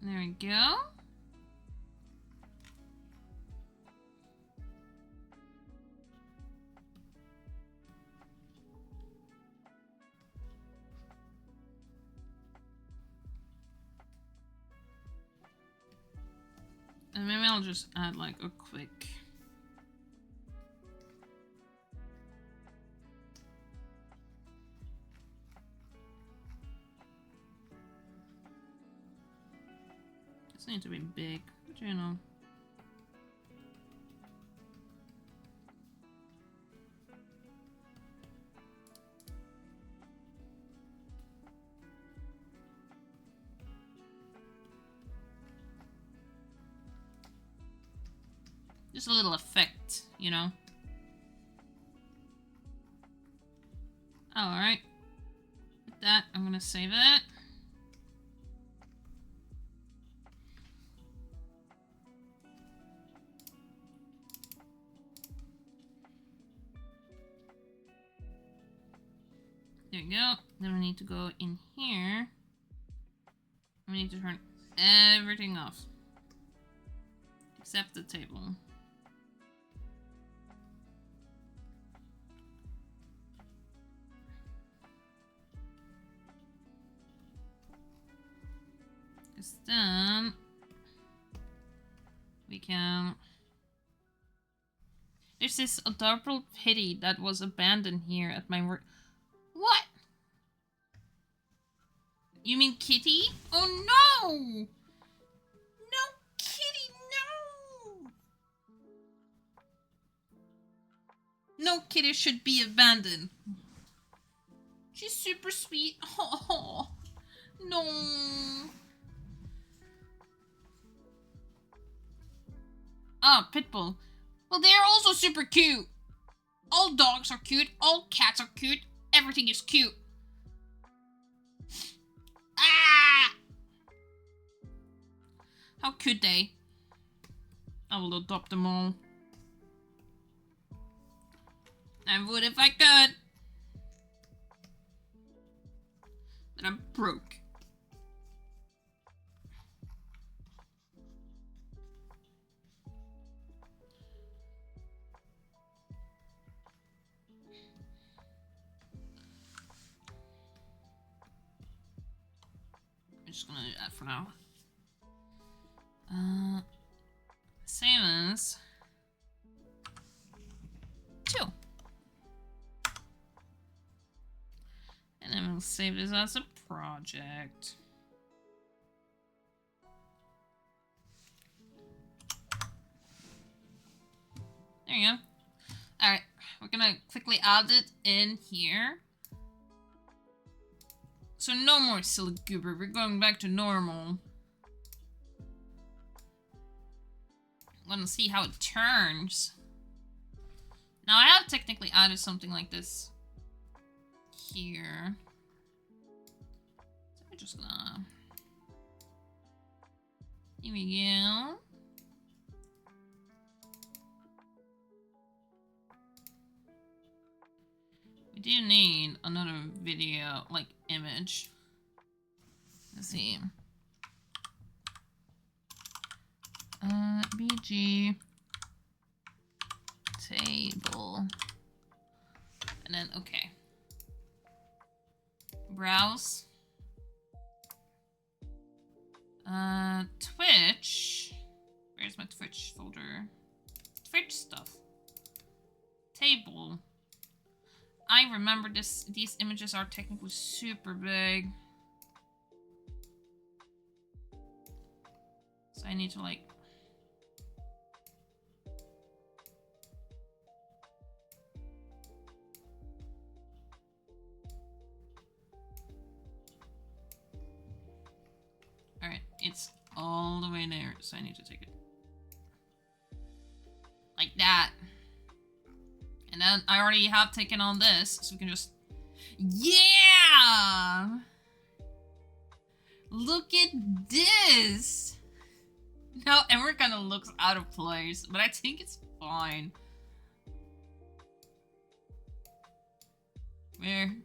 There we go. And maybe I'll just add like a quick... This needs to be big, but you know. Just a little effect, you know. Alright. With that, I'm gonna save it. There we go. Then we need to go in here. We need to turn everything off. Except the table. Because then we can... There's this adorable kitty that was abandoned here at my work. What? You mean kitty? Oh no! No, kitty, no! No kitty should be abandoned. She's super sweet. Oh, no. Ah, Pitbull. Well, they're also super cute. All dogs are cute. All cats are cute. Everything is cute. Ah! How could they? I will adopt them all. I would if I could. But I'm broke. I'm just gonna do that for now. Same as 2. And then we'll save this as a project. There you go. Alright, we're gonna quickly add it in here. So no more silly goober, we're going back to normal. I'm gonna see how it turns. Now I have technically added something like this here. So we're just gonna... Here we go. We do need another video, like, image. Let's see. ENG table. And then, okay. Browse. Twitch. Where's my Twitch folder? Twitch stuff. Table. I remember this. These images are technically super big. So I need to like... Alright, it's all the way there, so I need to take it. Like that. And then I already have taken on this, so we can just... Yeah! Look at this! Now everyone kind of looks out of place, but I think it's fine. Where?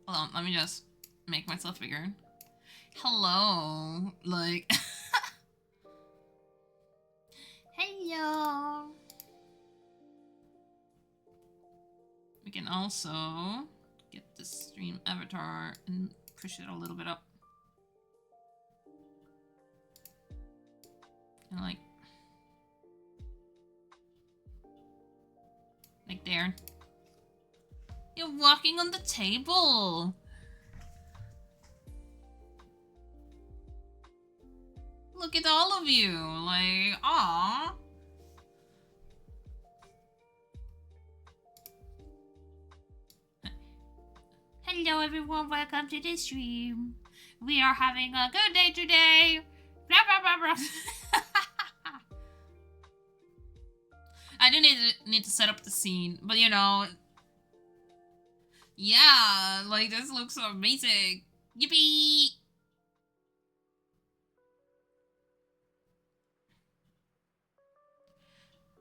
Hold on, let me just make myself bigger. Hello, like... Hello! We can also get the stream avatar and push it a little bit up. And like there. You're walking on the table! Look at all of you, like, aww. Hello everyone, welcome to the stream. We are having a good day today. Blah blah blah blah. I do need to set up the scene, but you know, yeah, like this looks amazing. Yippee!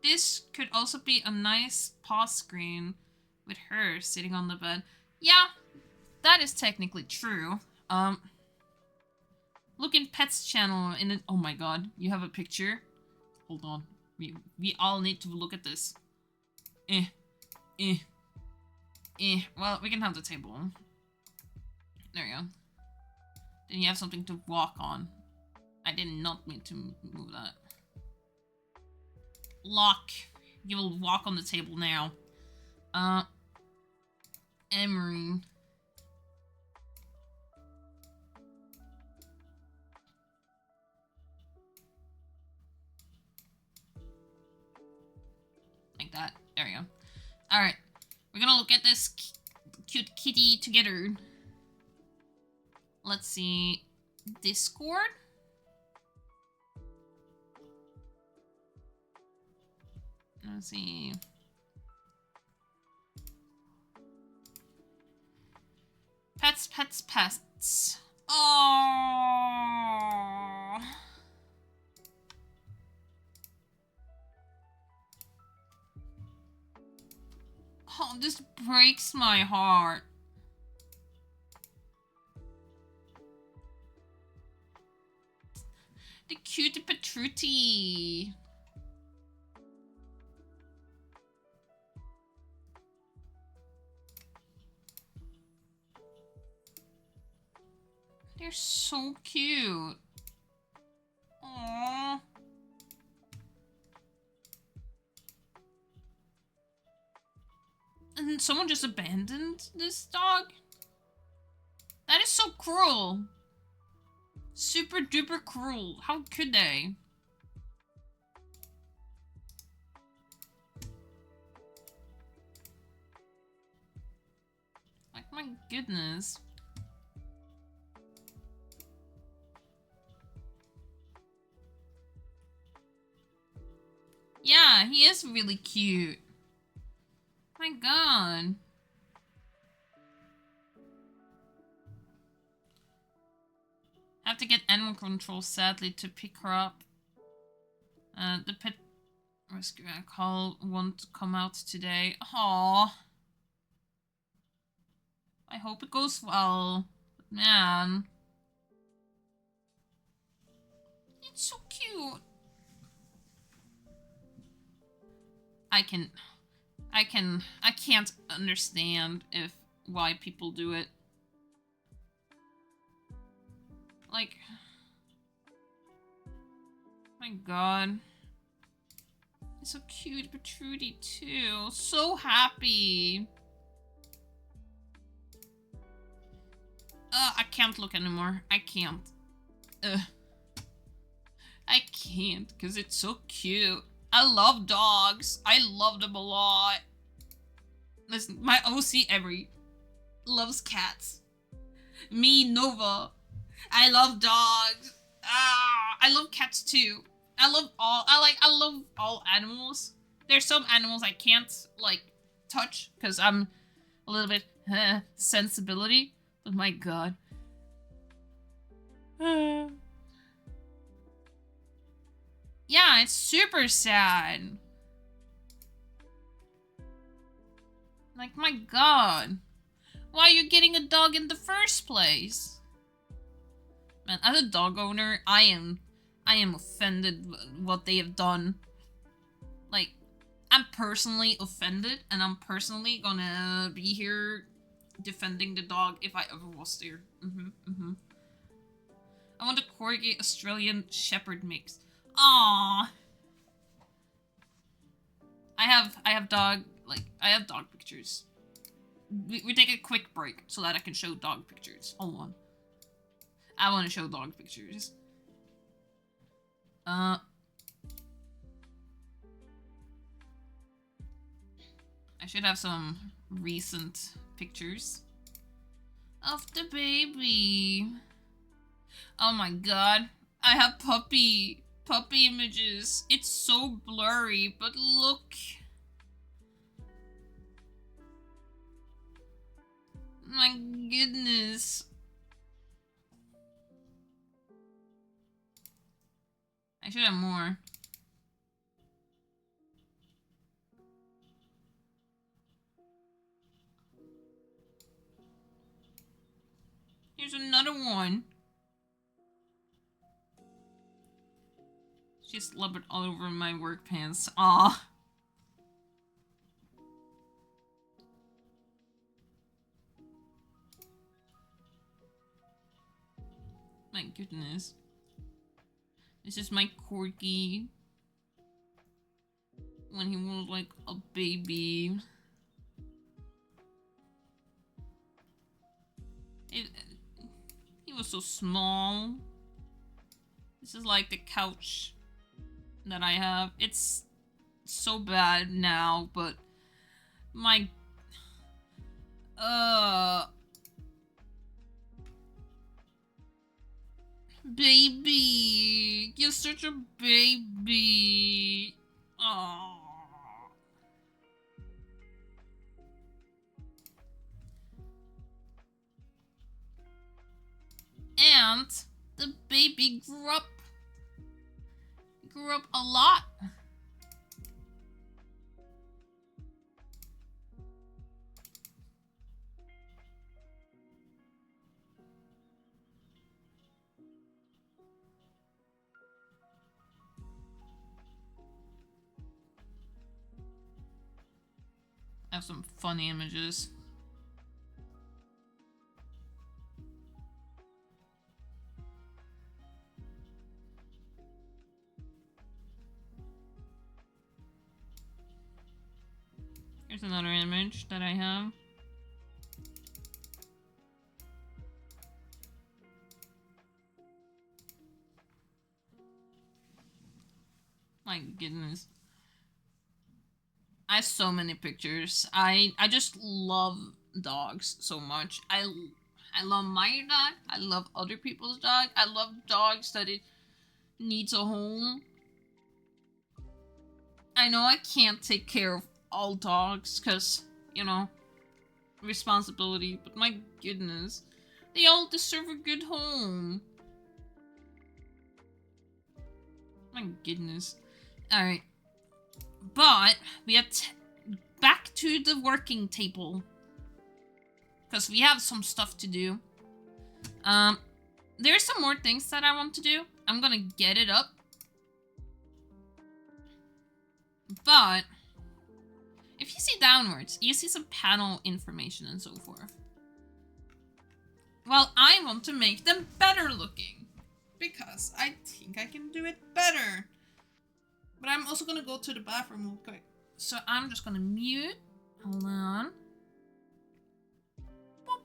This could also be a nice pause screen with her sitting on the bed. Yeah, that is technically true. Look in Pet's channel in it. Oh my god, you have a picture? Hold on. We all need to look at this. Well, we can have the table. There you go. Then you have something to walk on. I did not mean to move that. Lock. You will walk on the table now. Emery. Like that. There we go. Alright. We're gonna look at this cute kitty together. Let's see. Discord? Let's see. Pets, pets, pets. Oh. Oh, this breaks my heart. The cute Petruti. They're so cute. Aww. And someone just abandoned this dog? That is so cruel. Super duper cruel. How could they? Like, my goodness. Yeah, he is really cute. My god. Have to get animal control, sadly, to pick her up. The pet rescue call won't come out today. Aww. I hope it goes well. But man. it's so cute. I can't understand why people do it. Like, my god. He's so cute, but Trudy too. So happy. I can't look anymore. I can't. I can't, because it's so cute. I love dogs. I love them a lot. Listen, my OC Emery loves cats. Me, Nova. I love dogs. I love cats too. I love all animals. There's some animals I can't, like, touch, because I'm a little bit, sensibility. But my god. Yeah, it's super sad. Like, my god. Why are you getting a dog in the first place? Man, as a dog owner, I am offended what they have done. Like, I'm personally offended, and I'm personally gonna be here defending the dog if I ever was there. I want a Corgi Australian Shepherd mix. Aww. I have dog pictures. We take a quick break so that I can show dog pictures. Hold on. I want to show dog pictures. I should have some recent pictures of the baby. Oh my god. I have puppy images. It's so blurry, but look. My goodness. I should have more. Here's another one. She's slobbered all over my work pants. Aw. My goodness. This is my Corgi. When he was like a baby. He was so small. This is like the couch that I have. It's so bad now, but my baby, you're such a baby. Aww. And the baby grew up a lot. I have some funny images. Here's another image that I have. My goodness. I have so many pictures. I just love dogs so much. I love my dog. I love other people's dog. I love dogs that it needs a home. I know I can't take care of all dogs because, you know, responsibility, but my goodness, they all deserve a good home. My goodness. Alright. But we are back to the working table. Because we have some stuff to do. There's some more things that I want to do. I'm gonna get it up. But if you see downwards, you see some panel information and so forth. Well, I want to make them better looking because I think I can do it better. But I'm also gonna go to the bathroom real quick. So I'm just gonna mute. Hold on. Boop.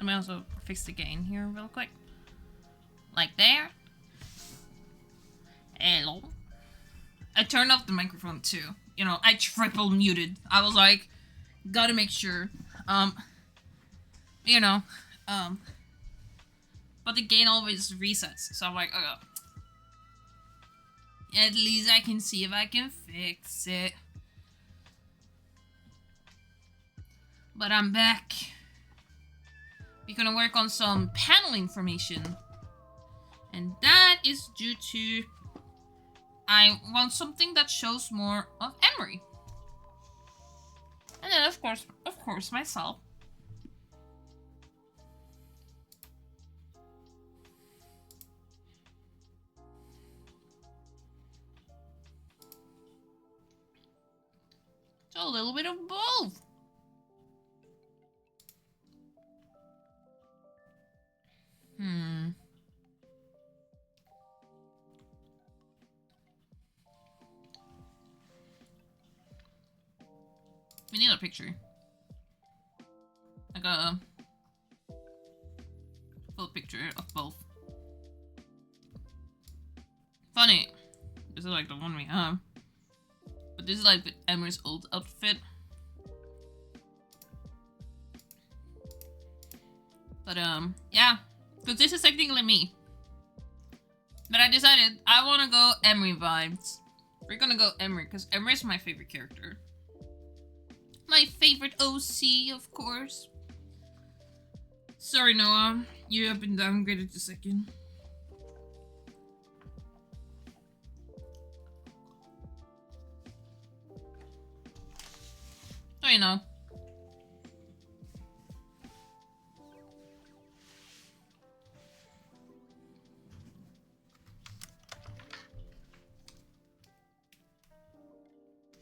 Let me also fix the gain here real quick. Like there. Hello. I turned off the microphone too. You know, I triple muted. I was like, gotta make sure. You know, but the gain always resets. So I'm like, oh, at least I can see if I can fix it. But I'm back. We're gonna work on some panel information. And that is due to I want something that shows more of Emery. And then of course myself. So a little bit of both. We need a picture. Like a full picture of both. Funny. This is like the one we have. But this is like with Emery's old outfit. But yeah. Because this is technically me. But I decided I want to go Emery vibes. We're gonna go Emery because Emery is my favorite character. My favorite OC, of course. Sorry, Noah. You have been downgraded to second. So you know.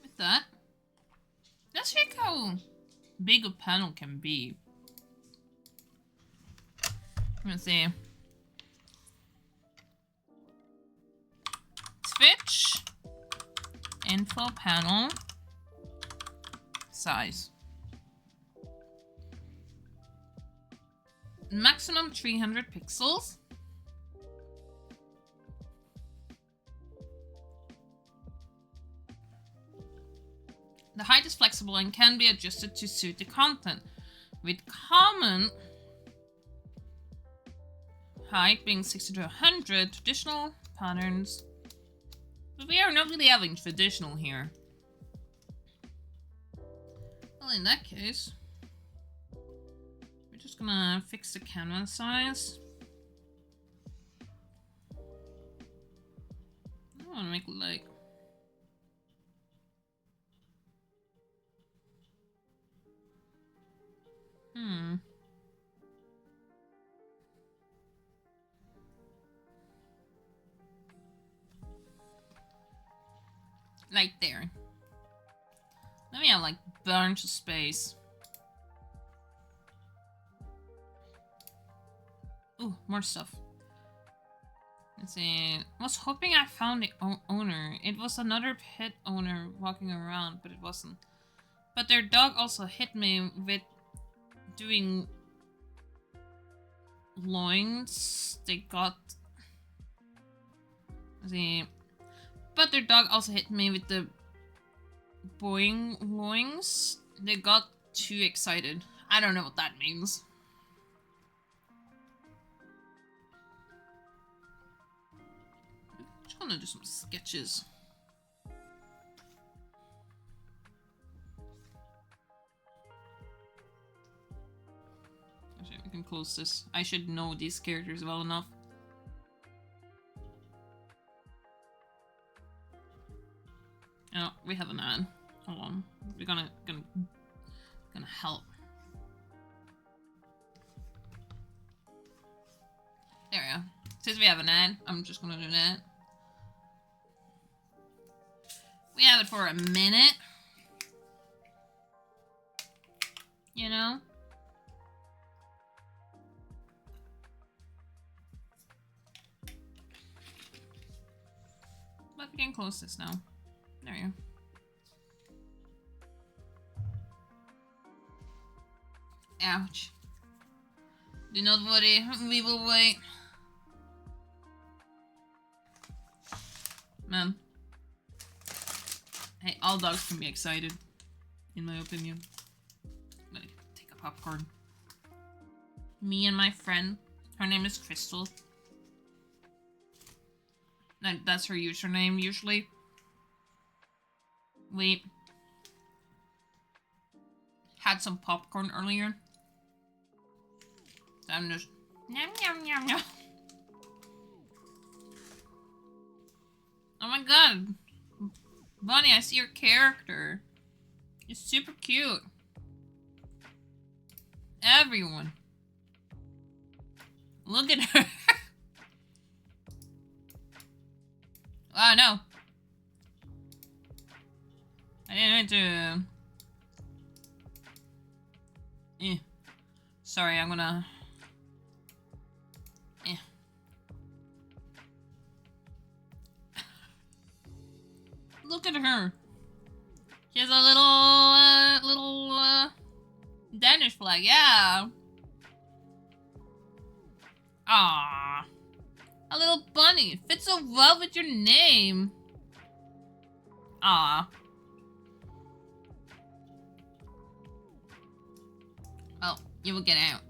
With that. Let's check how big a panel can be. Let's see. Switch. Info panel. Size. Maximum 300 pixels. The height is flexible and can be adjusted to suit the content, with common height being 60 to 100, traditional patterns. But we are not really having traditional here. Well, in that case, we're just gonna fix the canvas size. I wanna make it like... Like there. Let me have like bunch of space. Ooh, more stuff. Let's see. I was hoping I found the owner. It was another pet owner walking around, but it wasn't. But their dog also hit me with doing loins. They got... Let's see. But their dog also hit me with the boing loins. They got too excited. I don't know what that means. Just gonna do some sketches. Actually, we can close this. I should know these characters well enough. Oh, we have an ad. Hold on. We're gonna help. There we go. Since we have an ad, I'm just gonna do that. We have it for a minute. You know? But we can close this now. There you go. Ouch. Do not worry, we will wait. Man. Hey, all dogs can be excited, in my opinion. I'm gonna take a popcorn. Me and my friend, her name is Crystal. That's her username, usually. We had some popcorn earlier. So I'm just... Yum, yum, yum, yum. Oh my god. Bunny, I see your character. It's super cute. Everyone. Look at her. Oh no. I didn't mean to... Sorry, I'm gonna... Look at her. She has a little Danish flag, yeah. Ah, a little bunny. It fits so well with your name. Ah. Well, you will get out.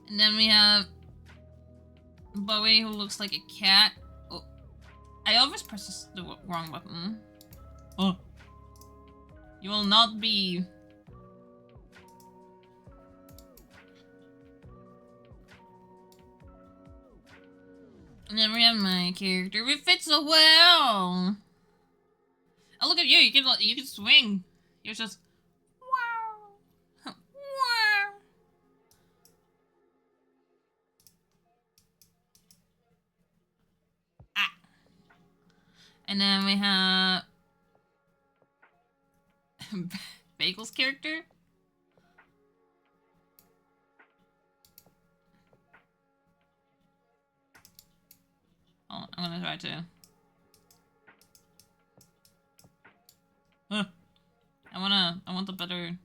And then we have Bowie, who looks like a cat. Oh, I always press the wrong button. Oh. You will not be... And then we have my character. We fit so well. Oh, look at you! You can swing. You're just wow, wow. Ah. And then we have Bagel's character. Oh, I'm gonna try to. Huh. I want the better.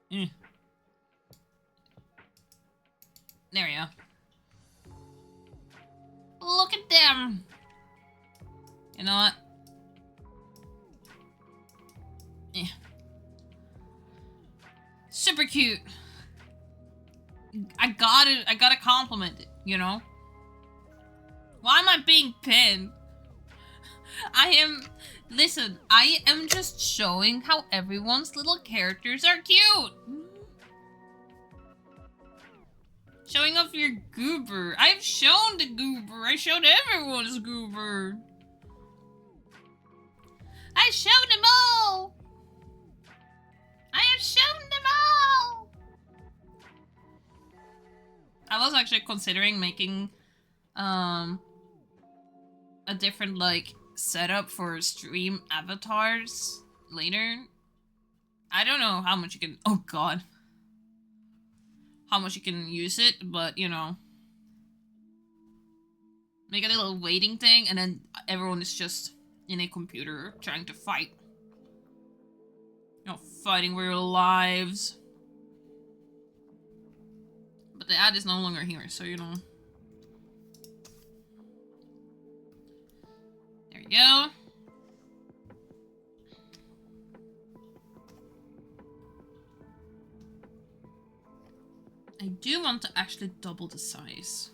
There we go. Look at them. You know what? Super cute. I gotta compliment it, you know? Why am I being pinned? Listen, I am just showing how everyone's little characters are cute. Showing off your goober. I've shown the goober. I showed everyone's goober. I showed them all. I have shown them all. I was actually considering making a different like setup for stream avatars later. I don't know how much you can, oh god, how much you can use it, but you know, make a little waiting thing and then everyone is just in a computer trying to fight. You know, fighting for your lives. But the ad is no longer here, so you know. There we go. I do want to actually double the size.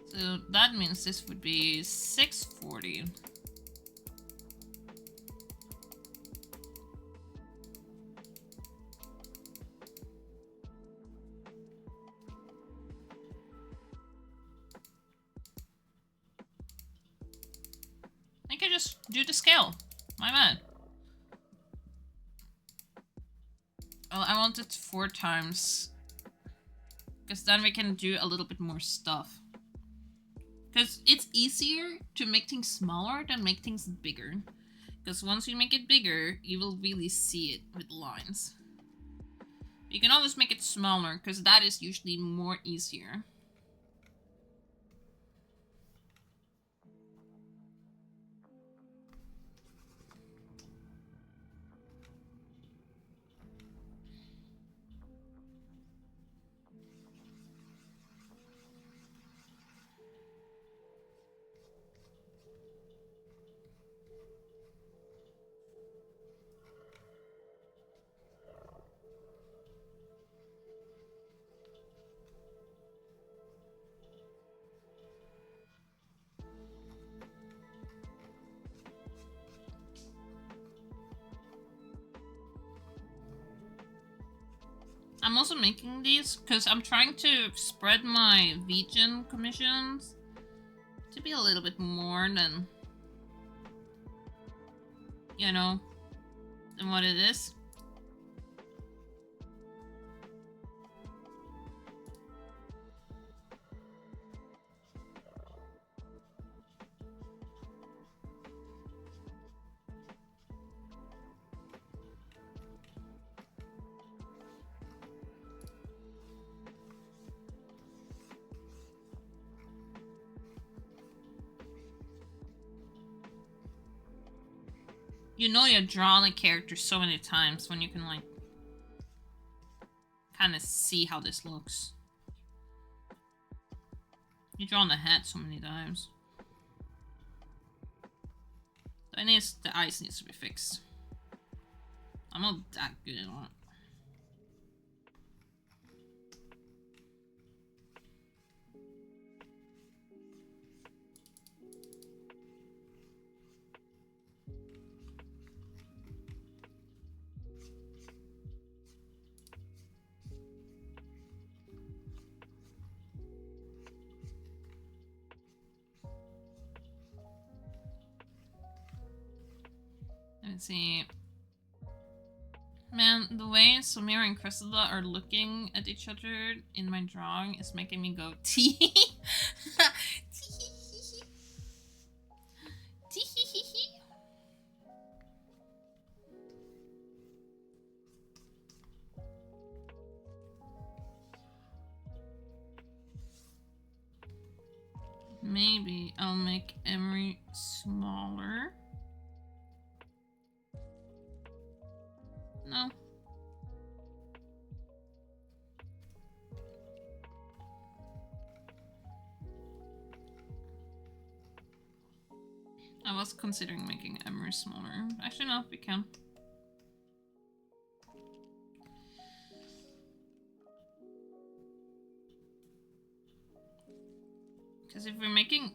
So that means this would be 640. I could just do the scale. My bad. Well, I want it 4 times. Because then we can do a little bit more stuff. Because it's easier to make things smaller than make things bigger. Because once you make it bigger, you will really see it with lines. You can always make it smaller, because that is usually more easier. I'm also making these because I'm trying to spread my vegan commissions to be a little bit more than, you know, than what it is. You know you've drawn a character so many times when you can, like, kind of see how this looks. You've drawn the hat so many times. The eyes needs to be fixed. I'm not that good at it. Let's see. Man, the way Samira and Cressida are looking at each other in my drawing is making me go tee. Maybe I'll make Emery smaller. No. I was considering making Emery smaller. Actually, no, we can. Because if we're making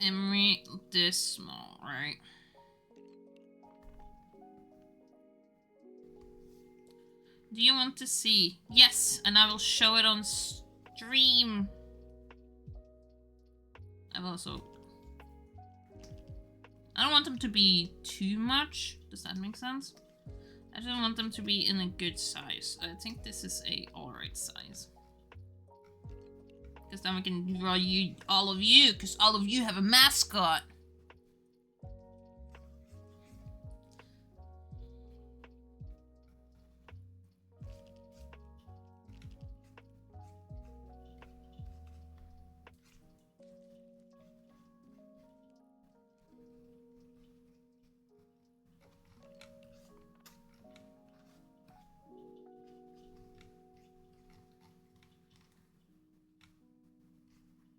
Emery this small, right? Do you want to see? Yes, and I will show it on stream. I've also... I don't want them to be too much. Does that make sense? I just want them to be in a good size. I think this is a alright size. Because then we can draw you, all of you, because all of you have a mascot.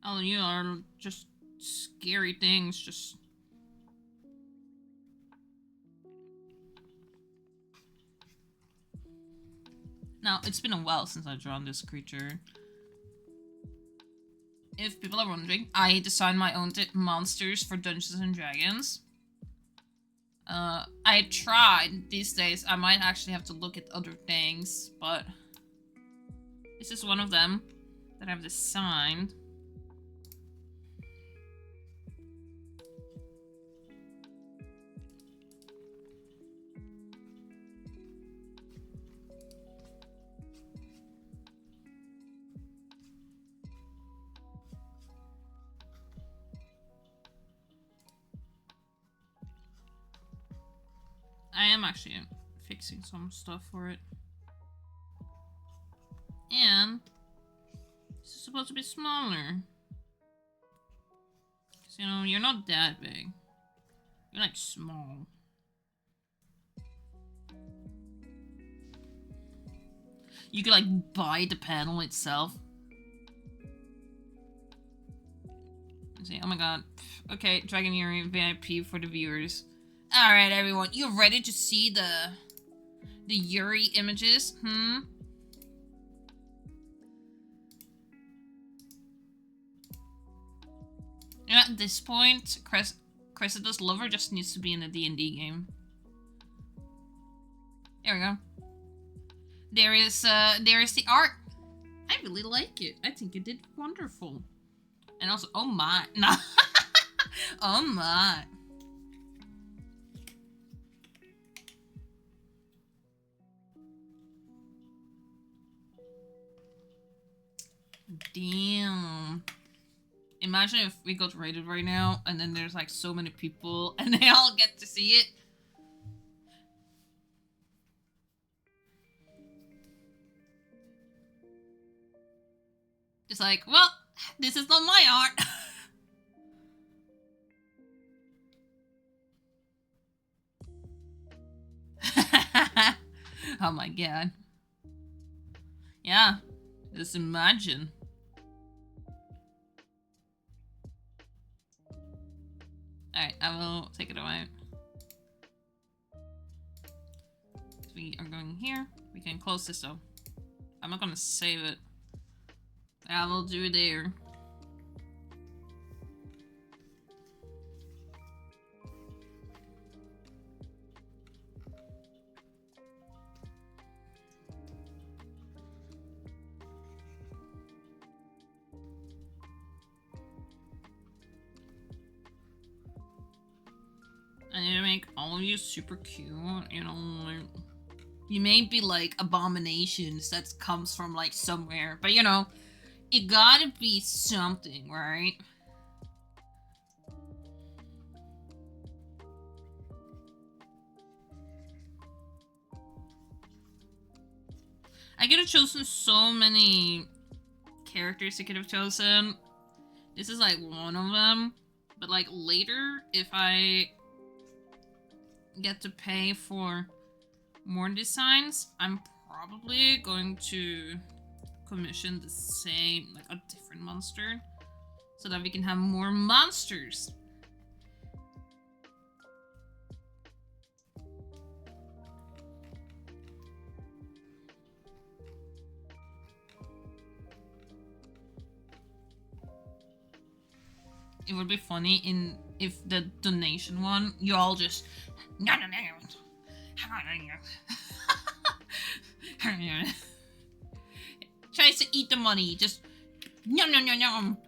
All of you are just scary things, just... Now, it's been a while since I've drawn this creature. If people are wondering, I design my own monsters for Dungeons and Dragons. I tried these days. I might actually have to look at other things, but this is one of them that I've designed. I am actually fixing some stuff for it. And this is supposed to be smaller. Because, you know, you're not that big. You're like small. You could like buy the panel itself. Let's see. Oh my god. Okay, Dragon Yuri VIP for the viewers. Alright everyone, you ready to see the Yuri images? At this point, Cressida's lover just needs to be in a D&D game. There we go. There is the art. I really like it. I think it did wonderful. And also, oh my, no. Oh my. Damn. Imagine if we got rated right now and then there's like so many people and they all get to see it. It's like, well, this is not my art. Oh my god. Yeah, just imagine. Alright, I will take it away. We are going here. We can close this though. I'm not gonna save it. I will do it there. I need to make all of you super cute, you know, like, you may be like abominations that comes from like somewhere, but you know, it gotta be something, right? I could have chosen so many characters I could have chosen. This is like one of them, but like later, if I get to pay for more designs, I'm probably going to commission the same, like a different monster, so that we can have more monsters. It would be funny if the donation one, you all just tries to eat the money, just yum yum yum yum.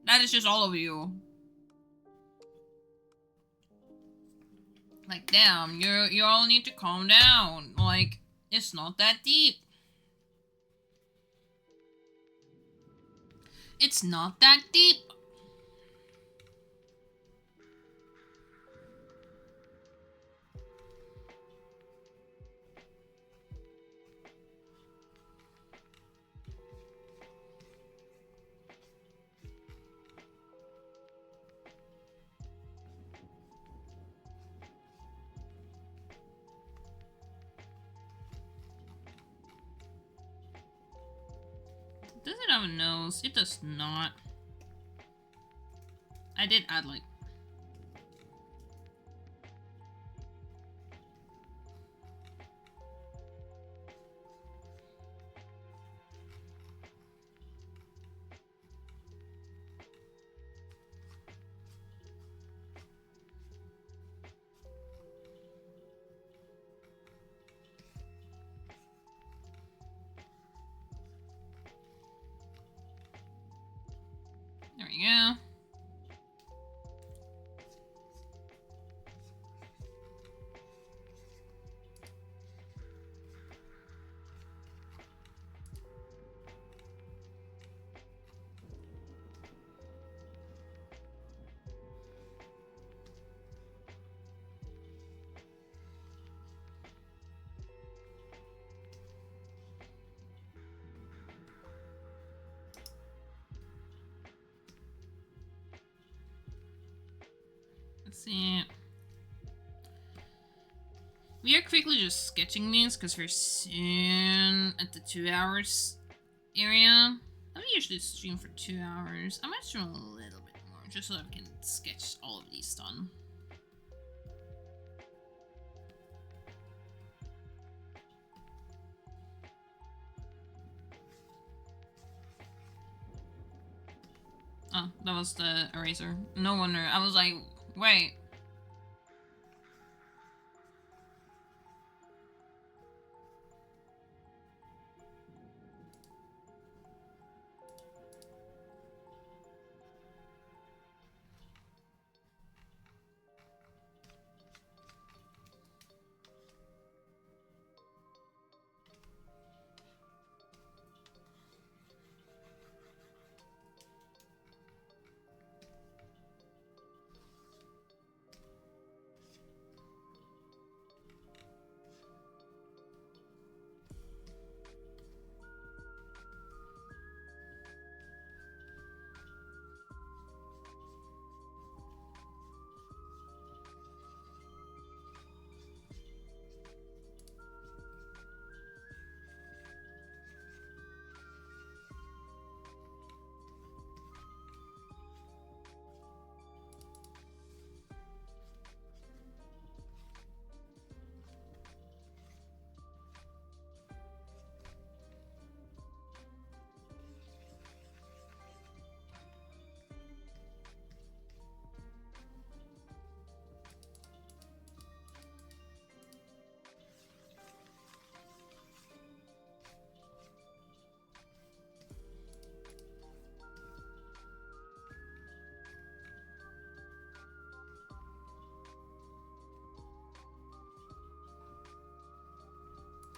That is just all of you. Like, damn, you all need to calm down. Like, it's not that deep. It's not that deep. Does it have a nose? It does not. I did add like... There we go. Let's see. We are quickly just sketching these because we're soon at the 2 hours area. I don't usually stream for 2 hours. I might stream a little bit more just so I can sketch all of these done. Oh, that was the eraser. No wonder. I was like, wait.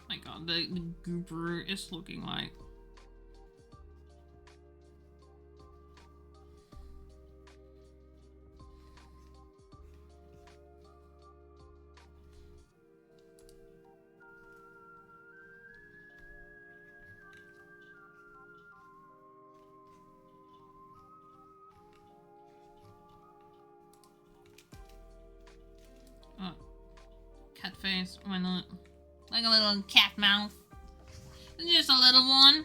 My god, the goober is looking like... Oh, cat face, why not? Like a little cat mouth. Just a little one.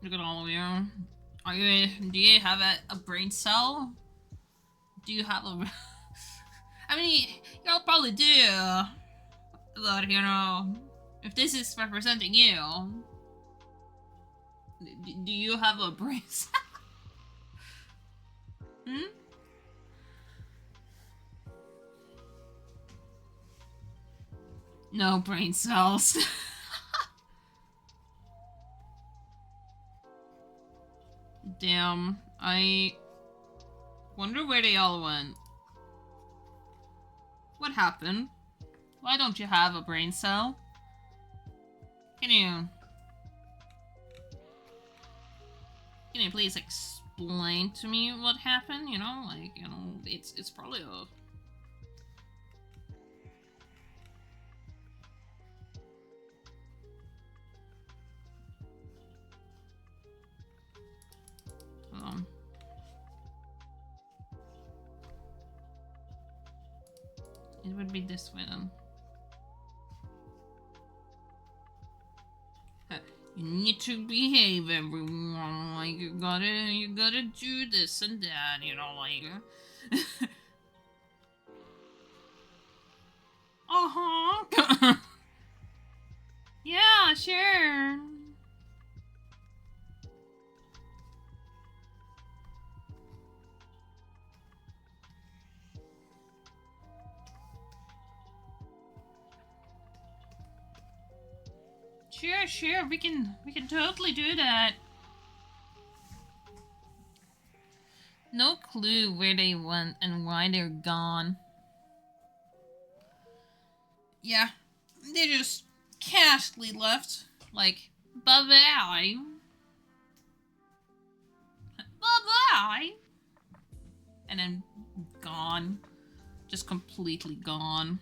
Look at all of you. Are you? Do you have a brain cell? Do you have a? I mean, y'all probably do. But you know, if this is representing you, do you have a brain cell? Hmm? No brain cells. Damn, I wonder where they all went. What happened? Why don't you have a brain cell? Can you please explain to me what happened? You know, like, you know, it's probably a... It would be this way then. You need to behave, everyone. Like, you gotta do this and that, you know, like... Uh-huh. Yeah, sure. Sure, we can totally do that. No clue where they went and why they're gone. Yeah, they just casually left. Like, bye-bye. Bye-bye. And then gone. Just completely gone.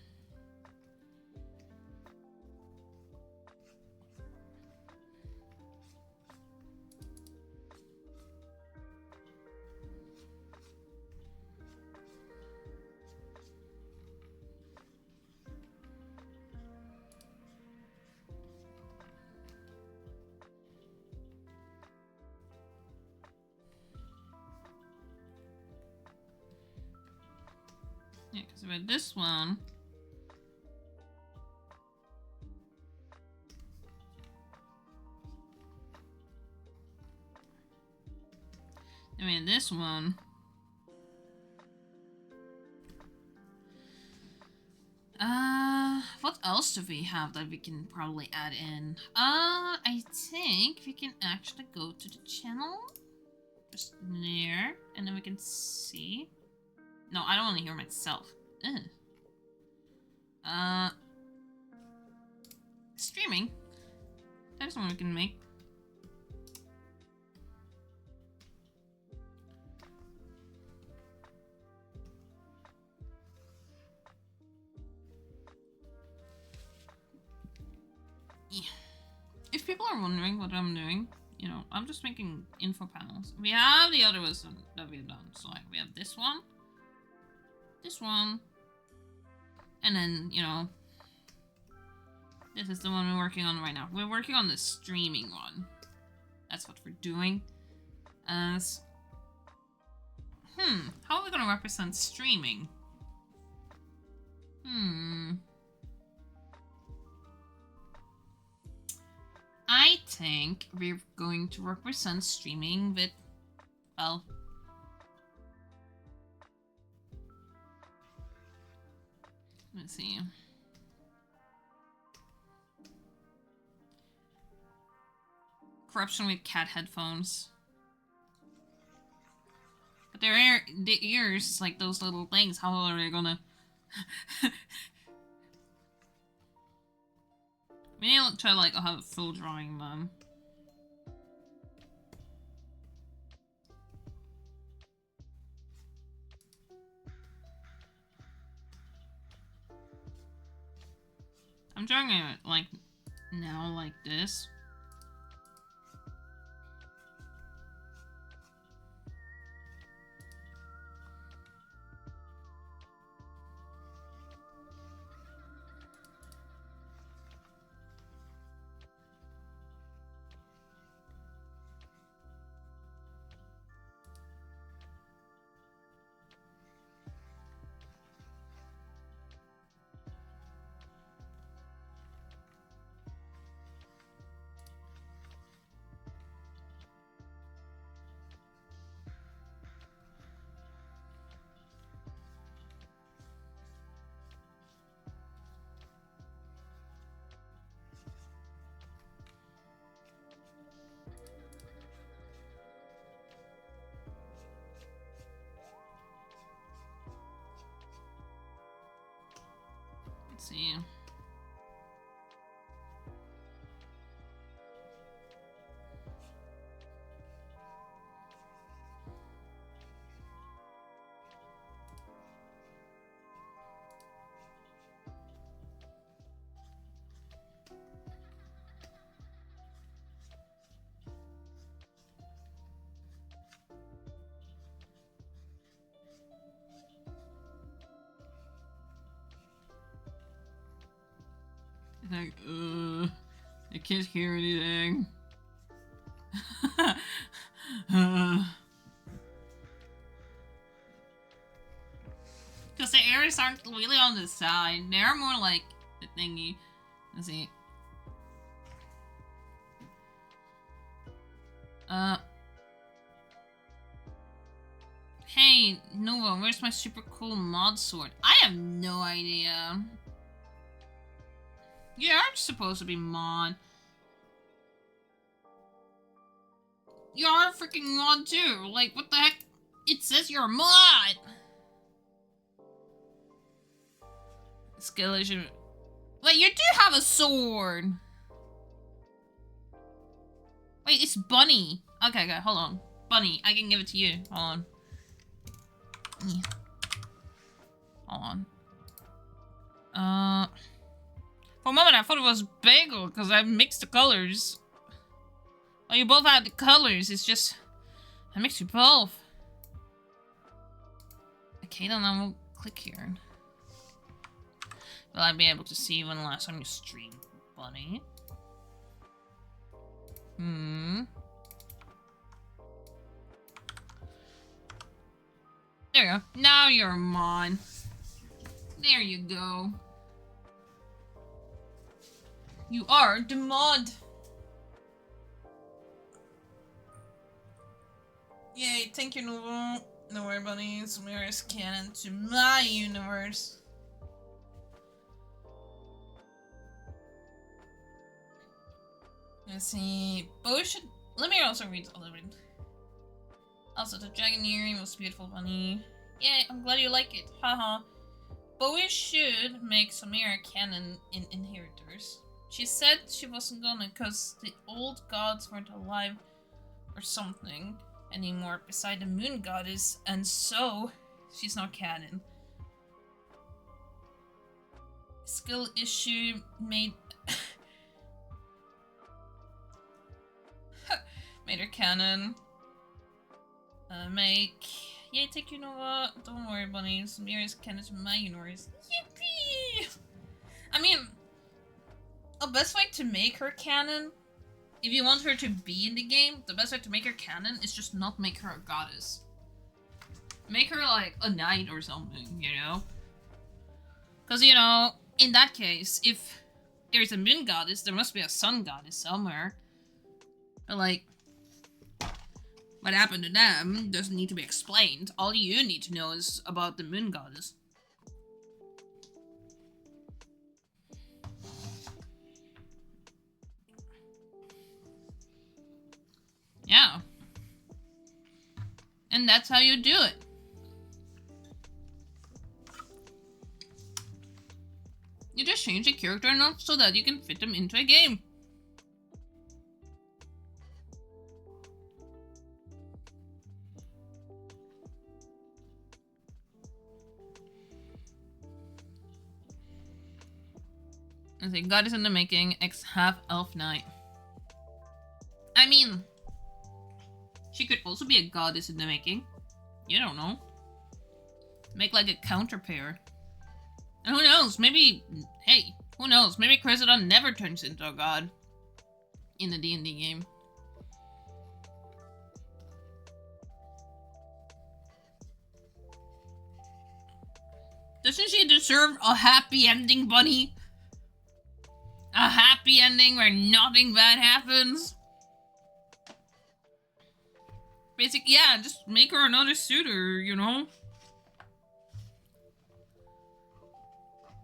Yeah, because with this one... I mean, this one... what else do we have that we can probably add in? I think we can actually go to the channel. Just there. And then we can see... No, I don't want to hear myself. Ugh. Streaming. That's one we can make. Yeah. If people are wondering what I'm doing, you know, I'm just making info panels. We have the other ones that we've done. So like we have this one, and then, you know, this is the one we're working on right now. We're working on the streaming one. That's what we're doing. As how are we gonna represent streaming? I think we're going to represent streaming with, well, let's see. Corruption with cat headphones. But the ears, like those little things, how are they gonna... We need to try like I'll have a full drawing them. I'm drawing it like now like this. Let's see. Like, I can't hear anything. Because the ears aren't really on the side. They're more like the thingy. Let's see. Hey, Nova, where's my super cool mod sword? I have no idea. You are supposed to be mod. You're a freaking mod too. Like, what the heck? It says you're a mod. Skill issue. Wait, you do have a sword. Wait, it's Bunny. Okay, hold on. Bunny, I can give it to you. Hold on. Yeah. Hold on. For a moment I thought it was Bagel because I mixed the colors. Oh, you both had the colors. It's just I mixed you both. Okay, then I will click here. Will I be able to see when the last time you streamed, Bunny? There you go. Now you're mine. There you go. You are the mod. Yay, thank you, Noova. No worry, bunnies. Mirror's canon to my universe. Let's see. Bo should. Let me also read a little bit. Also, the dragon earring was beautiful, bunny. Yeah, I'm glad you like it. Haha. Bowie should make Samira canon in Inheritors. She said she wasn't gonna cause the old gods weren't alive or something anymore beside the moon goddess, and so she's not canon. Skill issue made made her canon. Yay, take you, Noova. Don't worry, bunny. Samira's canon to my universe. Yippee! I mean, the best way to make her canon, if you want her to be in the game, the best way to make her canon is just not make her a goddess. Make her like a knight or something, you know? Because, you know, in that case, if there's a moon goddess, there must be a sun goddess somewhere. But like, what happened to them doesn't need to be explained. All you need to know is about the moon goddess. Yeah. And that's how you do it. You just change the character enough so that you can fit them into a game. I say goddess in the making, X half elf knight. I mean, she could also be a goddess in the making. You don't know. Make like a counter pair. And who knows, maybe, hey, who knows, maybe Cressida never turns into a god in the D&D game. Doesn't she deserve a happy ending, bunny? A happy ending where nothing bad happens? Basically, yeah, just make her another suitor, you know?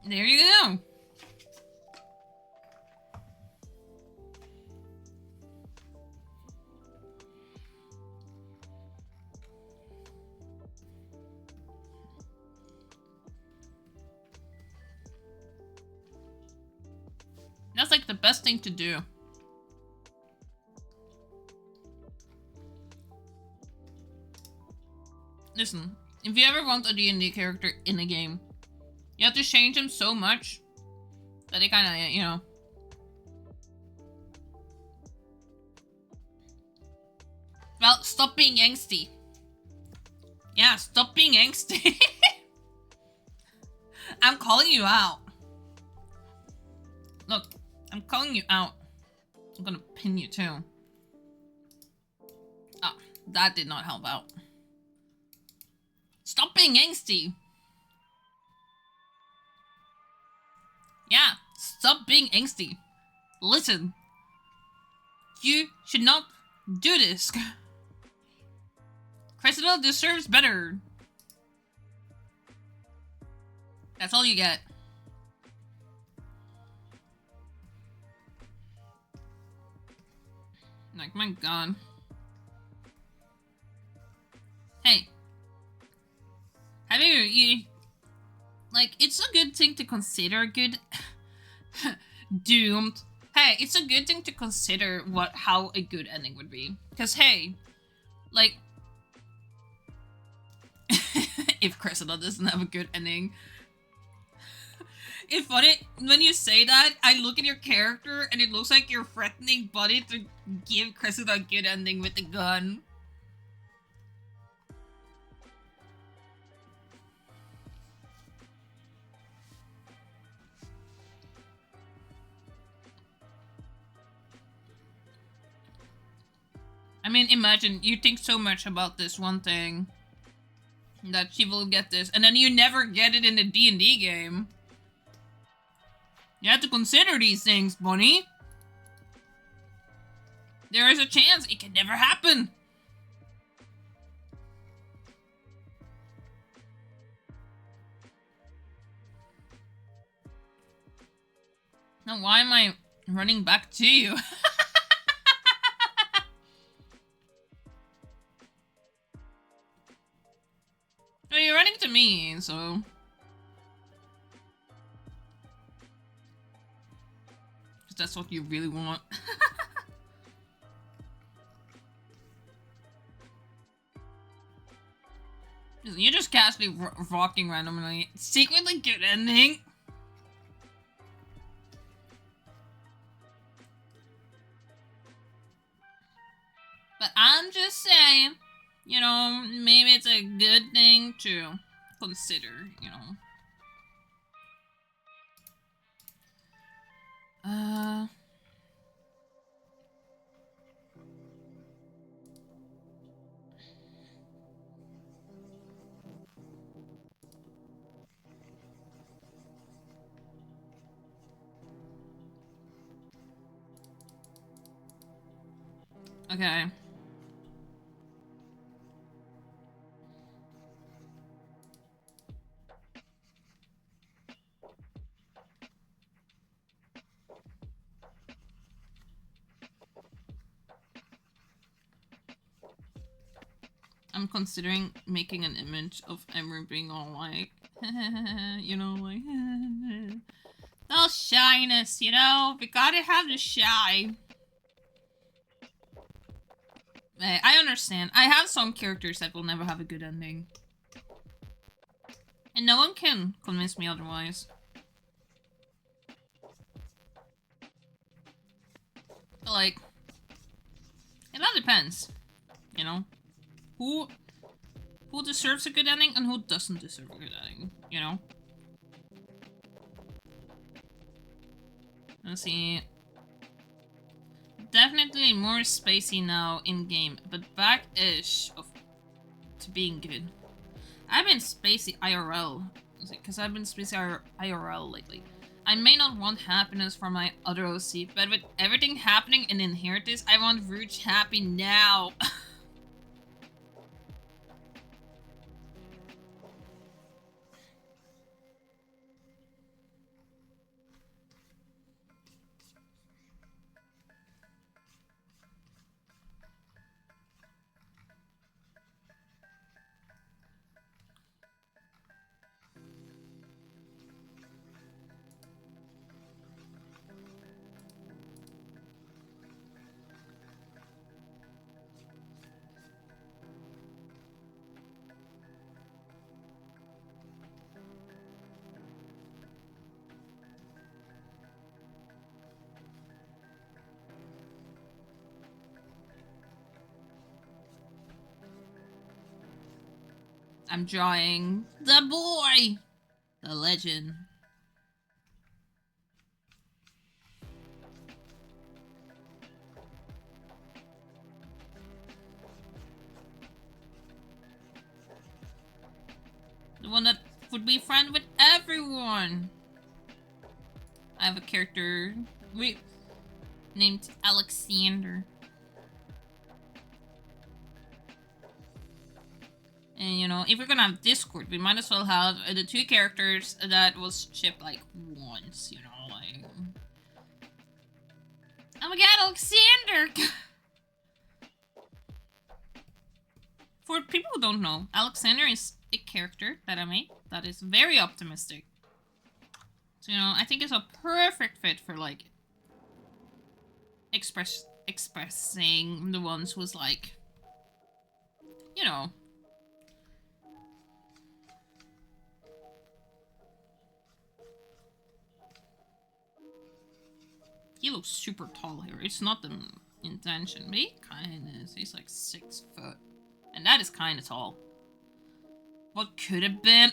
There you go. That's like the best thing to do. Listen, if you ever want a D&D character in a game, you have to change them so much that they kind of, you know. Well, stop being angsty. Yeah, stop being angsty. I'm calling you out. Look, I'm calling you out. I'm gonna pin you too. Ah, that did not help out. Stop being angsty. Yeah, stop being angsty. Listen. You should not do this. Cressida deserves better. That's all you get. Like, my god. I mean, it's a good thing to consider good. Doomed. Hey, it's a good thing to consider how a good ending would be. Because, hey, like, if Cressida doesn't have a good ending. It's funny, when you say that, I look at your character and it looks like you're threatening Buddy to give Cressida a good ending with the gun. I mean, imagine, you think so much about this one thing that she will get this, and then you never get it in the D&D game. You have to consider these things, Bunny. There is a chance it can never happen. Now, why am I running back to you? Well, you're running to me, so... Because that's what you really want. You just cast me rocking randomly. Secretly good ending. But I'm just saying, you know, maybe it's a good thing to consider, you know. Okay. I'm considering making an image of Emery being all like, you know, like, all shyness, you know? We gotta have the shy. Hey, I understand. I have some characters that will never have a good ending. And no one can convince me otherwise. But like, it all depends, you know? Who deserves a good ending and who doesn't deserve a good ending, you know? Let's see. Definitely more spacey now in-game, but back-ish to being good. I've been spacey IRL, because I've been spacey IRL lately. I may not want happiness for my other OC, but with everything happening in Inheritance, I want Rouge happy now. I'm drawing the boy! The legend. The one that would be friend with everyone. I have a character named Alexander. And you know, if we're gonna have Discord, we might as well have the two characters that was shipped like once, you know, like... Oh my god, Alexander! For people who don't know, Alexander is a character that I made that is very optimistic. So, you know, I think it's a perfect fit for, like, expressing the ones who's, like, you know. He looks super tall here. It's not the intention, but he kind of is. He's like 6 foot. And that is kind of tall. What could have been?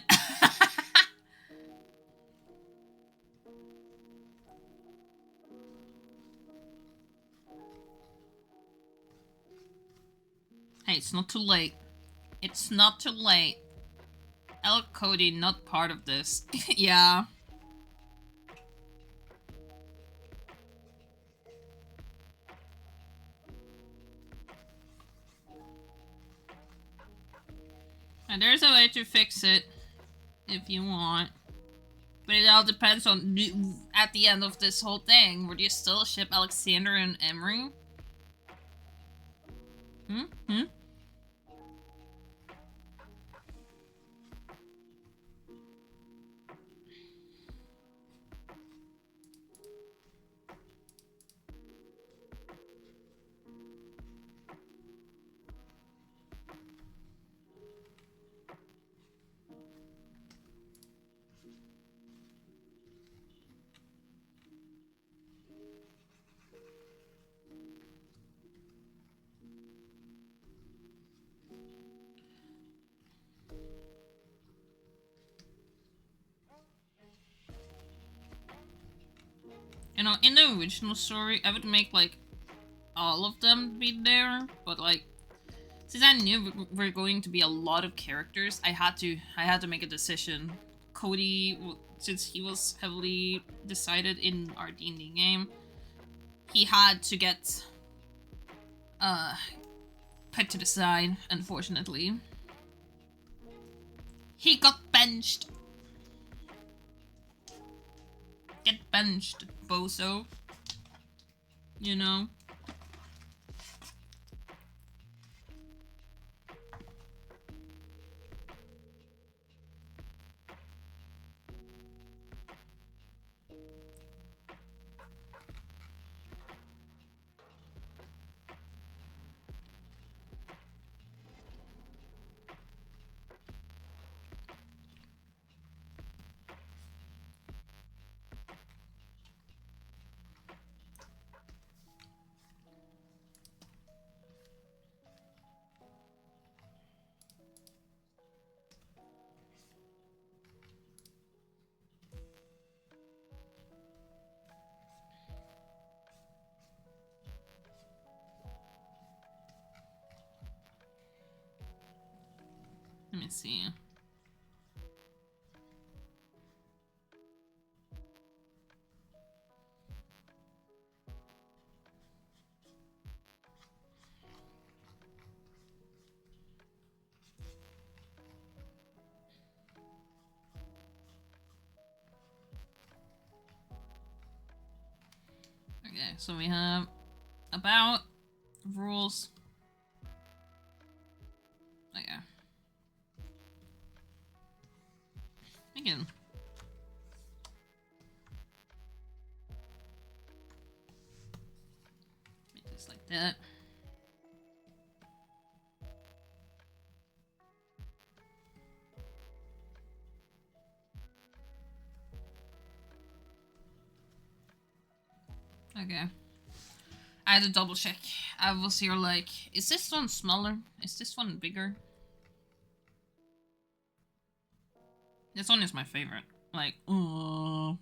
Hey, it's not too late. It's not too late. El Cody, not part of this. Yeah. And there's a way to fix it if you want. But it all depends on at the end of this whole thing. Would you still ship Alexander and Emery? Hmm? You know, in the original story, I would make, like, all of them be there, but, like, since I knew we were going to be a lot of characters, I had to make a decision. Cody, since he was heavily decided in our D&D game, he had to get, put to the side, unfortunately. He got benched. Get benched, bozo. You know? Let me see. Okay, so we have about rules. Okay. Again. Just like that. Okay. I had to double check. I was here like, is this one smaller? Is this one bigger? This one is my favorite. Like, we're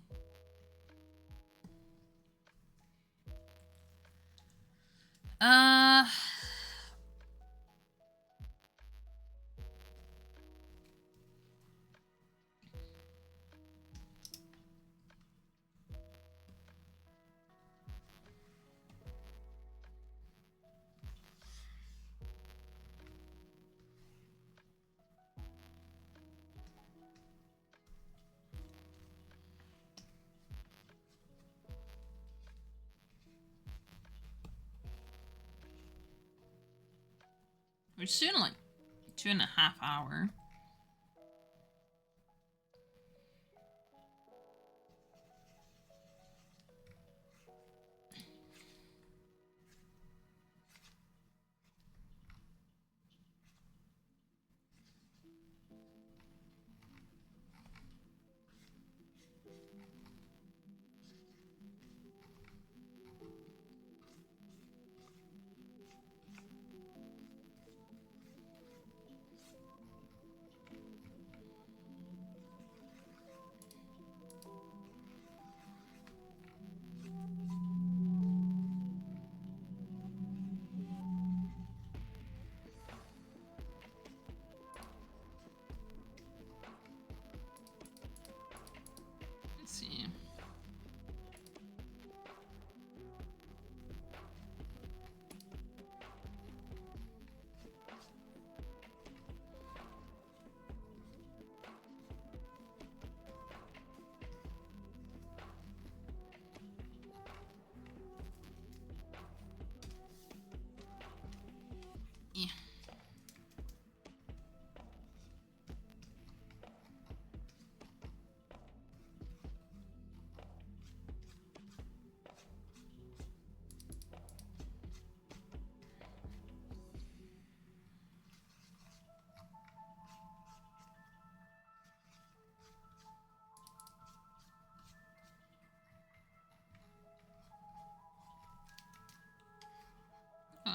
soon like 2.5 hours.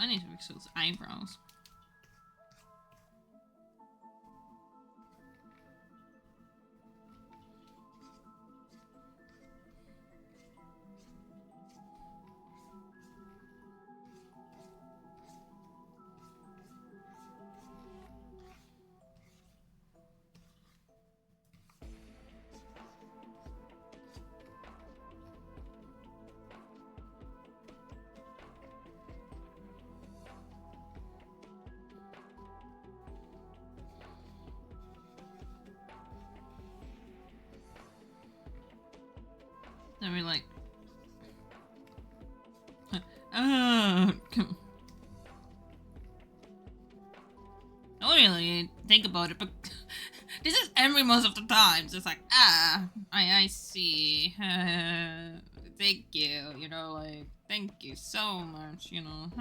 I need to fix those eyebrows. Then we're like, I don't really think about it, but this is Emery most of the time. So it's like, I see. Thank you, you know, like, thank you so much, you know.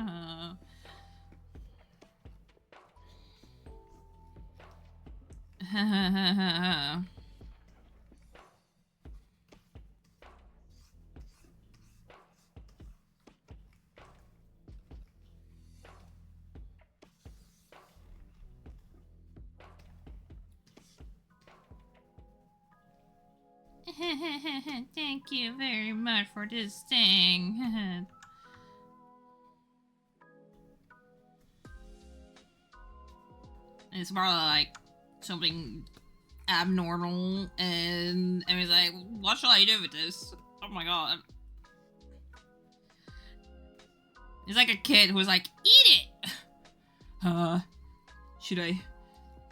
Thank you very much for this thing. It's probably like something abnormal, and he's like, what shall I do with this? Oh my god. It's like a kid who's like, eat it! Should I?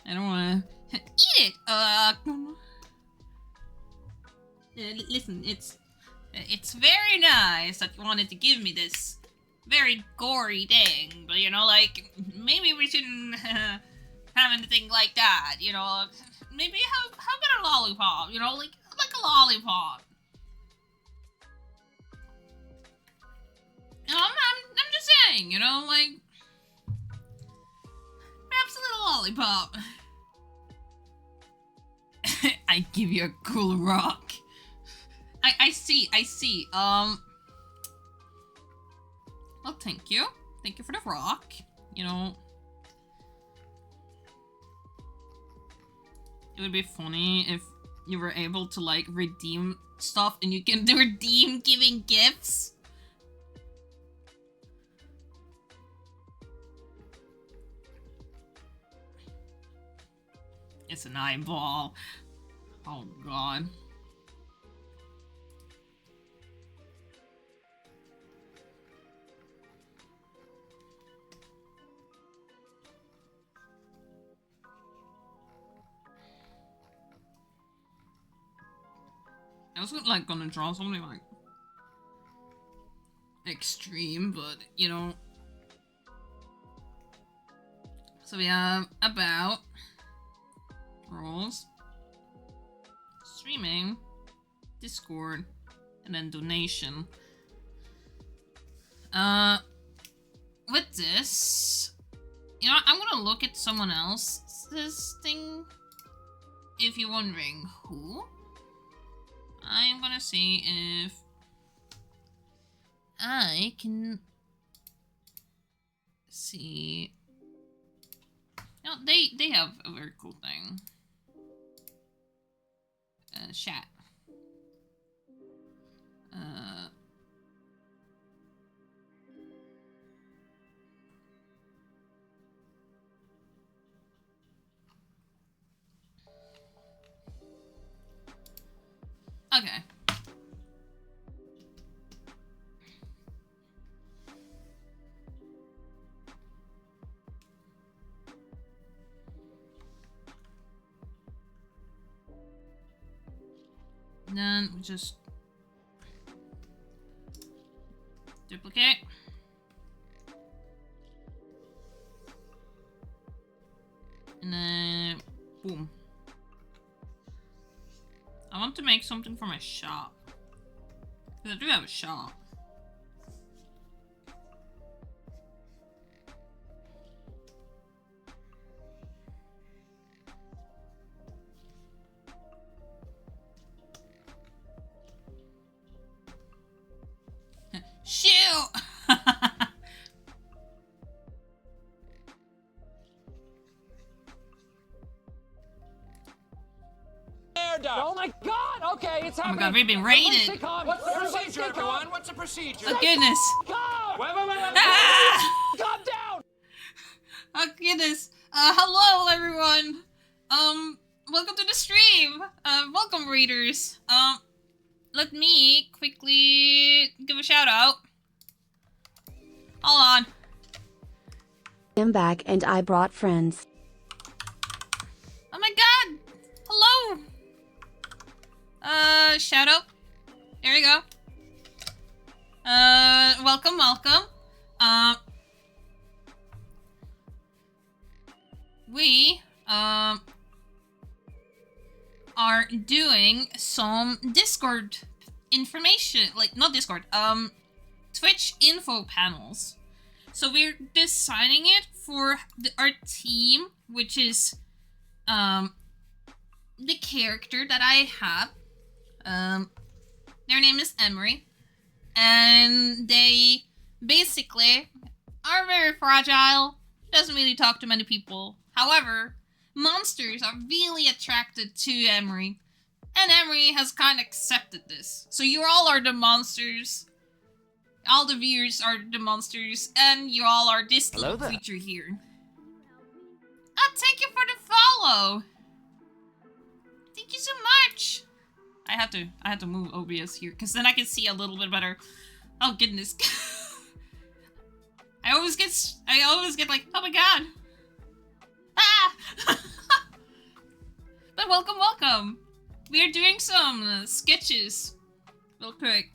I don't wanna eat it! Listen, it's very nice that you wanted to give me this very gory thing, but you know, like, maybe we shouldn't have anything like that, you know? Maybe how about a lollipop, you know, like a lollipop. You know, I'm just saying, you know, like, perhaps a little lollipop. I give you a cool rock. I see. Well, thank you. Thank you for the rock. You know, it would be funny if you were able to, like, redeem stuff and you can redeem giving gifts. It's an eyeball. Oh, God. I was like gonna draw something like extreme, but you know. So we have about roles, streaming, Discord, and then donation. With this, you know, I'm gonna look at someone else's thing. If you're wondering who, I'm gonna see if I can see. No, they have a very cool thing. Chat. Okay. Then we just duplicate. And then boom. I want to make something for my shop. Because I do have a shop. Shoot! conduct. Oh my God! Okay, it's Oh my happening. god, we've been raided. What's the procedure, everyone? What's the procedure? Oh goodness. Calm! Wait. Ah! Calm down! Oh goodness. Hello everyone. Welcome to the stream. Welcome readers. Let me quickly give a shout out. Hold on. I'm back and I brought friends. Oh my god. Hello. Shout out. There you go. Welcome. We, are doing some Discord information, like, not Discord, Twitch info panels. So we're designing it for our team, which is, the character that I have. Their name is Emery, and they basically are very fragile, doesn't really talk to many people. However, monsters are really attracted to Emery, and Emery has kind of accepted this. So you all are the monsters, all the viewers are the monsters, and you all are this little creature here. Oh, thank you for the follow! Thank you so much! I have to move OBS here, because then I can see a little bit better. Oh goodness. I always get like, oh my god! Ah! But welcome! We are doing some sketches real quick.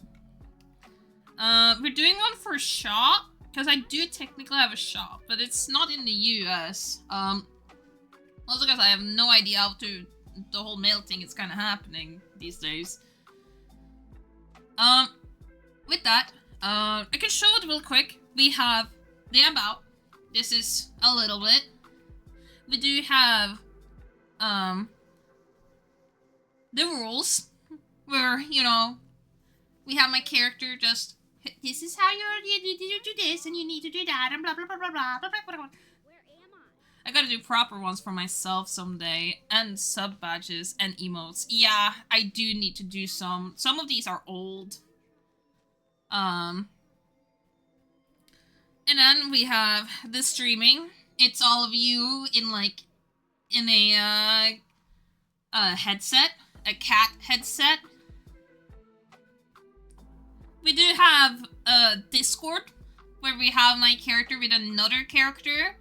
We're doing one for shop, because I do technically have a shop, but it's not in the US. Also because I have no idea how to the whole mail thing is kind of happening these days. With that, I can show it real quick. We have the about. This is a little bit. We do have, the rules, where, you know, we have my character just, this is how you do this, and you need to do that, and blah, blah, blah, blah, blah, blah, blah, blah. I gotta do proper ones for myself someday, and sub badges and emotes. Yeah, I do need to do some. Some of these are old. And then we have the streaming. It's all of you in like, in a headset, a cat headset. We do have a Discord, where we have my character with another character.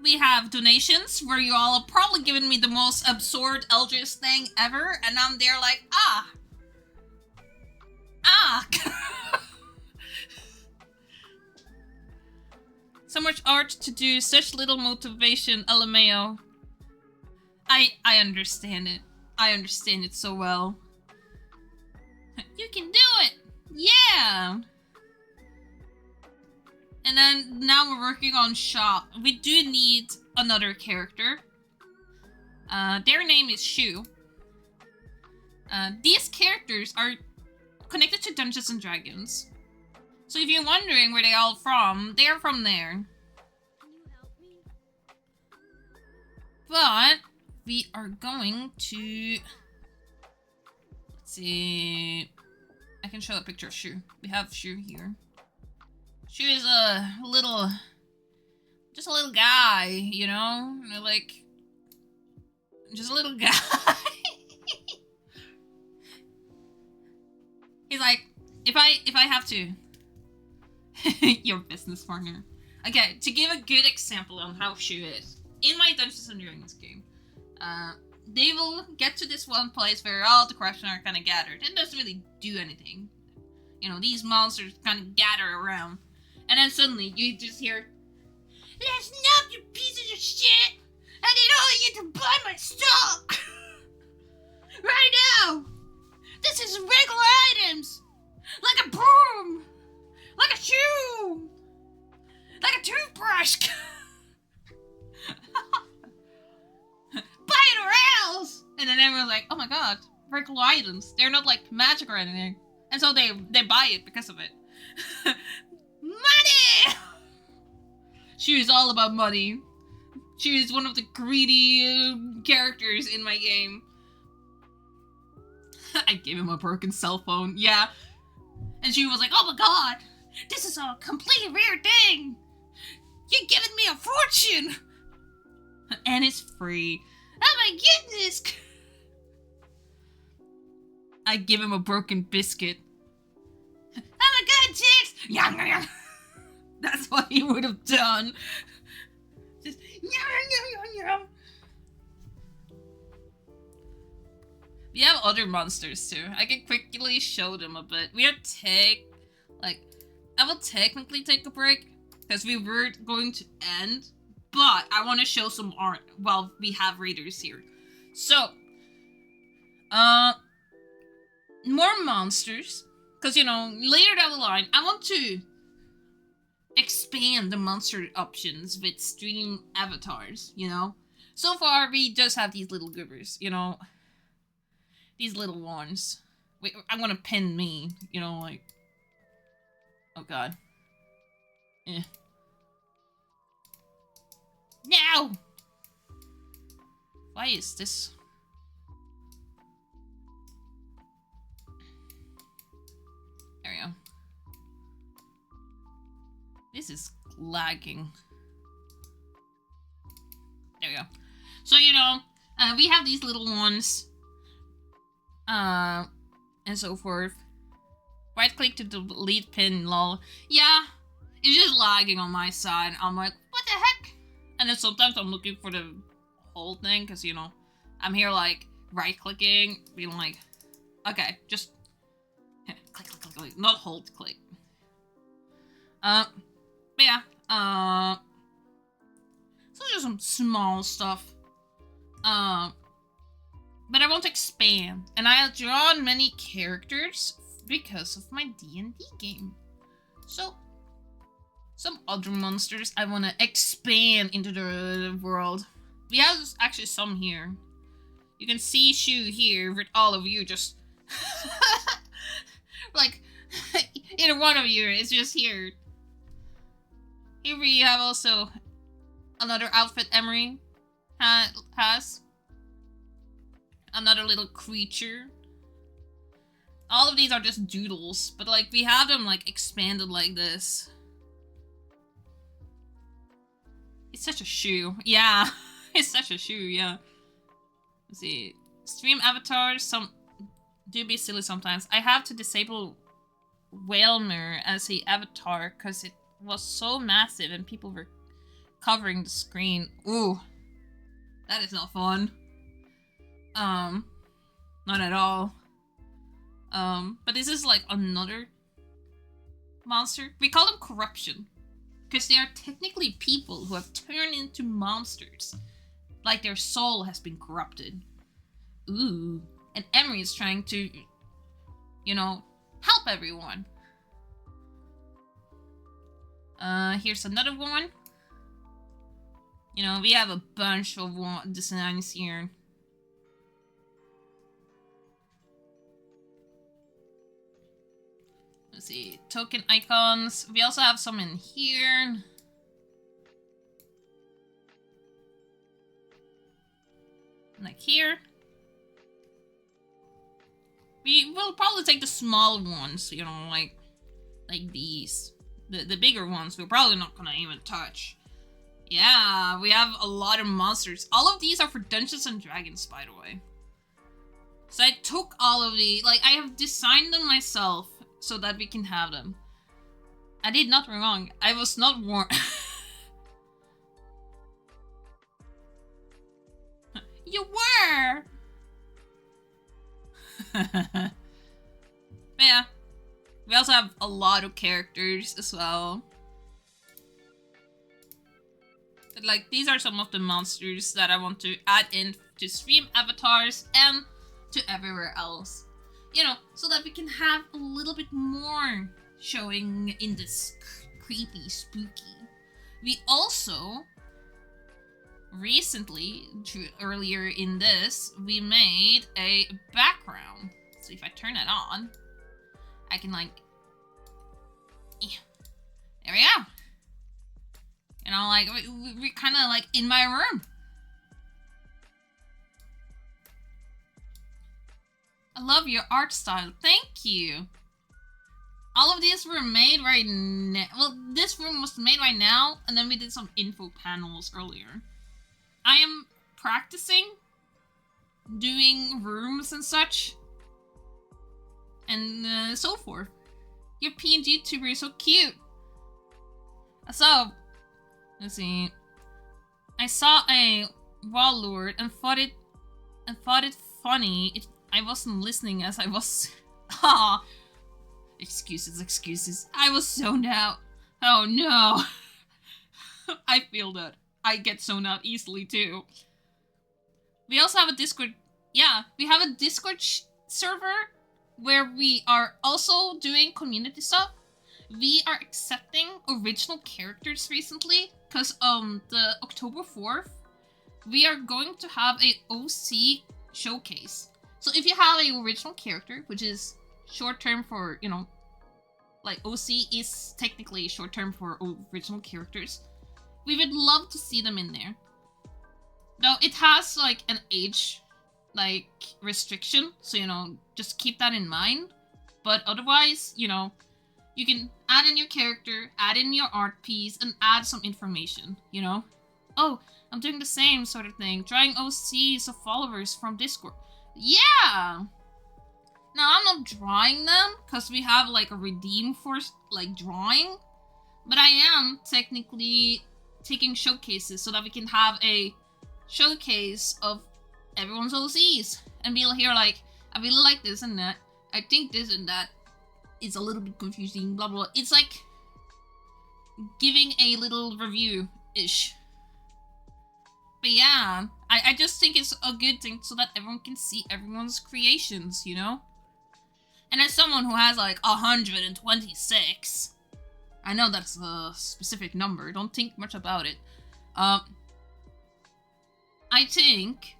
We have donations, where you all have probably given me the most absurd Eldritch thing ever, and I'm there like, ah. So much art to do, such little motivation, LMAO. I understand it. I understand it so well. You can do it! Yeah! And then, now we're working on shop. We do need another character. Their name is Shu. These characters are connected to Dungeons and Dragons. So if you're wondering where they're all from, they're from there. But we are going to... Let's see... I can show a picture of Shu. We have Shu here. Shu is a little... just a little guy, you know? Like... just a little guy. He's like, if I have to... Your business partner. Okay, to give a good example on how Shu is. In my Dungeons and Dragons game, they will get to this one place where all the corruption are kind of gathered. It doesn't really do anything. You know, these monsters kind of gather around. And then suddenly, you just hear, "Listen up, you pieces of shit! I need all of you to buy my stock! Right now! This is regular items! Like a broom! Like a shoe! Like a toothbrush! Buy it or else!" And then everyone's like, oh my god, regular items. They're not like magic or anything. And so they buy it because of it. Money! She is all about money. She is one of the greedy characters in my game. I gave him a broken cell phone. Yeah. And she was like, oh my god, this is a completely rare thing. You're giving me a fortune. And it's free. Oh my goodness. I give him a broken biscuit. Oh my god, chicks. Yum, yum, yum. That's what he would have done. Just yum, yum, yum, yum. We have other monsters too. I can quickly show them a bit. I will technically take a break because we were going to end, but I want to show some art while we have raiders here. So, more monsters, because you know, later down the line, I want to expand the monster options with stream avatars, you know? So far, we just have these little goobers, you know? These little ones. Wait, I'm gonna pin me, you know, like... Oh god. Eh. No! Why is this... There we go. This is lagging. There we go. So, you know, we have these little ones. And so forth. Right click to delete pin, lol. Yeah, it's just lagging on my side. I'm like, what the heck? And then sometimes I'm looking for the whole thing, because, you know, I'm here like, right clicking, being like, okay, just click, click, click, click, not hold click. But yeah, so there's some small stuff. But I won't expand, and I have drawn many characters because of my D&D game. So, some other monsters I want to expand into the world. We have actually some here. You can see Shu here with all of you just... like, either one of you is just here. Here we have also another outfit Emery has. Another little creature. All of these are just doodles, but like we have them like expanded like this. It's such a shoe. Yeah, it's such a shoe, yeah. Let's see. Stream avatars, some do be silly sometimes. I have to disable whale mirror as a avatar because it was so massive and people were covering the screen. Ooh, that is not fun. Not at all. But this is like another monster. We call them corruption. Because they are technically people who have turned into monsters. Like their soul has been corrupted. Ooh. And Emery is trying to, you know, help everyone. Here's another one. You know, we have a bunch of designs here. Let's see, token icons. We also have some in here. Like here. We will probably take the small ones, you know, like these. The bigger ones we're probably not gonna even touch. Yeah, we have a lot of monsters. All of these are for Dungeons and Dragons, by the way. So I took all of the, like, I have designed them myself so that we can have them. I did nothing wrong. I was not warned. You were! But yeah. We also have a lot of characters as well. But like, these are some of the monsters that I want to add in to stream avatars and to everywhere else. You know, so that we can have a little bit more showing in this creepy, spooky. We also, recently, earlier in this, we made a background. So if I turn it on, I can like, there we go. You know, like, we're kind of like in my room. I love your art style. Thank you. All of these were made right now. Well, this room was made right now, and then we did some info panels earlier. I am practicing doing rooms and such, and so forth. Your PNG tuber is so cute. So, let's see. I saw a wall lord and thought it funny. I wasn't listening as I was. Ah, excuses. I was zoned out. Oh no. I feel that. I get zoned out easily too. We also have a Discord. Yeah, we have a Discord server where we are also doing community stuff. We are accepting original characters recently because the October 4th we are going to have a OC showcase. So if you have a original character, which is short term for, you know, like OC is technically short term for original characters, we would love to see them in there. Now it has like an age like restriction, so you know, just keep that in mind. But otherwise, you know, you can add in your character, add in your art piece, and add some information, you know? Oh, I'm doing the same sort of thing, drawing OCs of followers from Discord. Yeah! Now, I'm not drawing them, because we have, like, a redeem for, like, drawing. But I am technically taking showcases so that we can have a showcase of everyone's OCs. And be here like, I really like this and that. I think this and that. It's a little bit confusing, blah, blah, blah. It's like giving a little review-ish. But yeah, I just think it's a good thing so that everyone can see everyone's creations, you know? And as someone who has like 126, I know that's a specific number, don't think much about it. I think,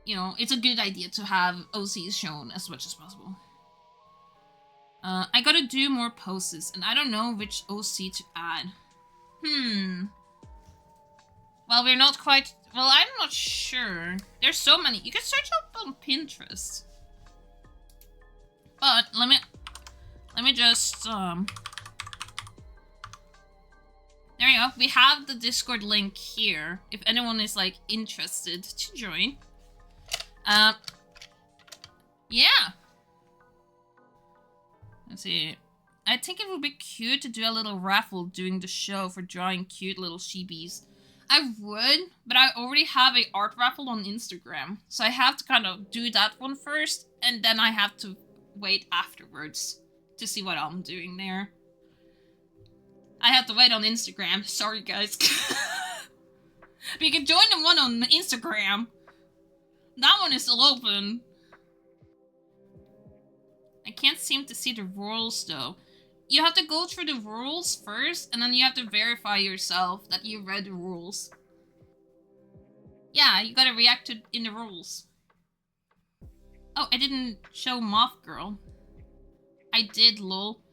you know, it's a good idea to have OCs shown as much as possible. I gotta do more poses, and I don't know which OC to add. Well, we're not quite... Well, I'm not sure. There's so many. You can search up on Pinterest. But, let me just, There you go. We have the Discord link here, if anyone is, like, interested to join. Yeah. Let's see. I think it would be cute to do a little raffle during the show for drawing cute little sheebies. I would, but I already have a art raffle on Instagram, so I have to kind of do that one first, and then I have to wait afterwards to see what I'm doing there. I have to wait on Instagram. Sorry, guys. But you can join the one on Instagram. That one is still open. I can't seem to see the rules, though. You have to go through the rules first, and then you have to verify yourself that you read the rules. Yeah, you gotta react to in the rules. Oh, I didn't show Moth Girl. I did, lol.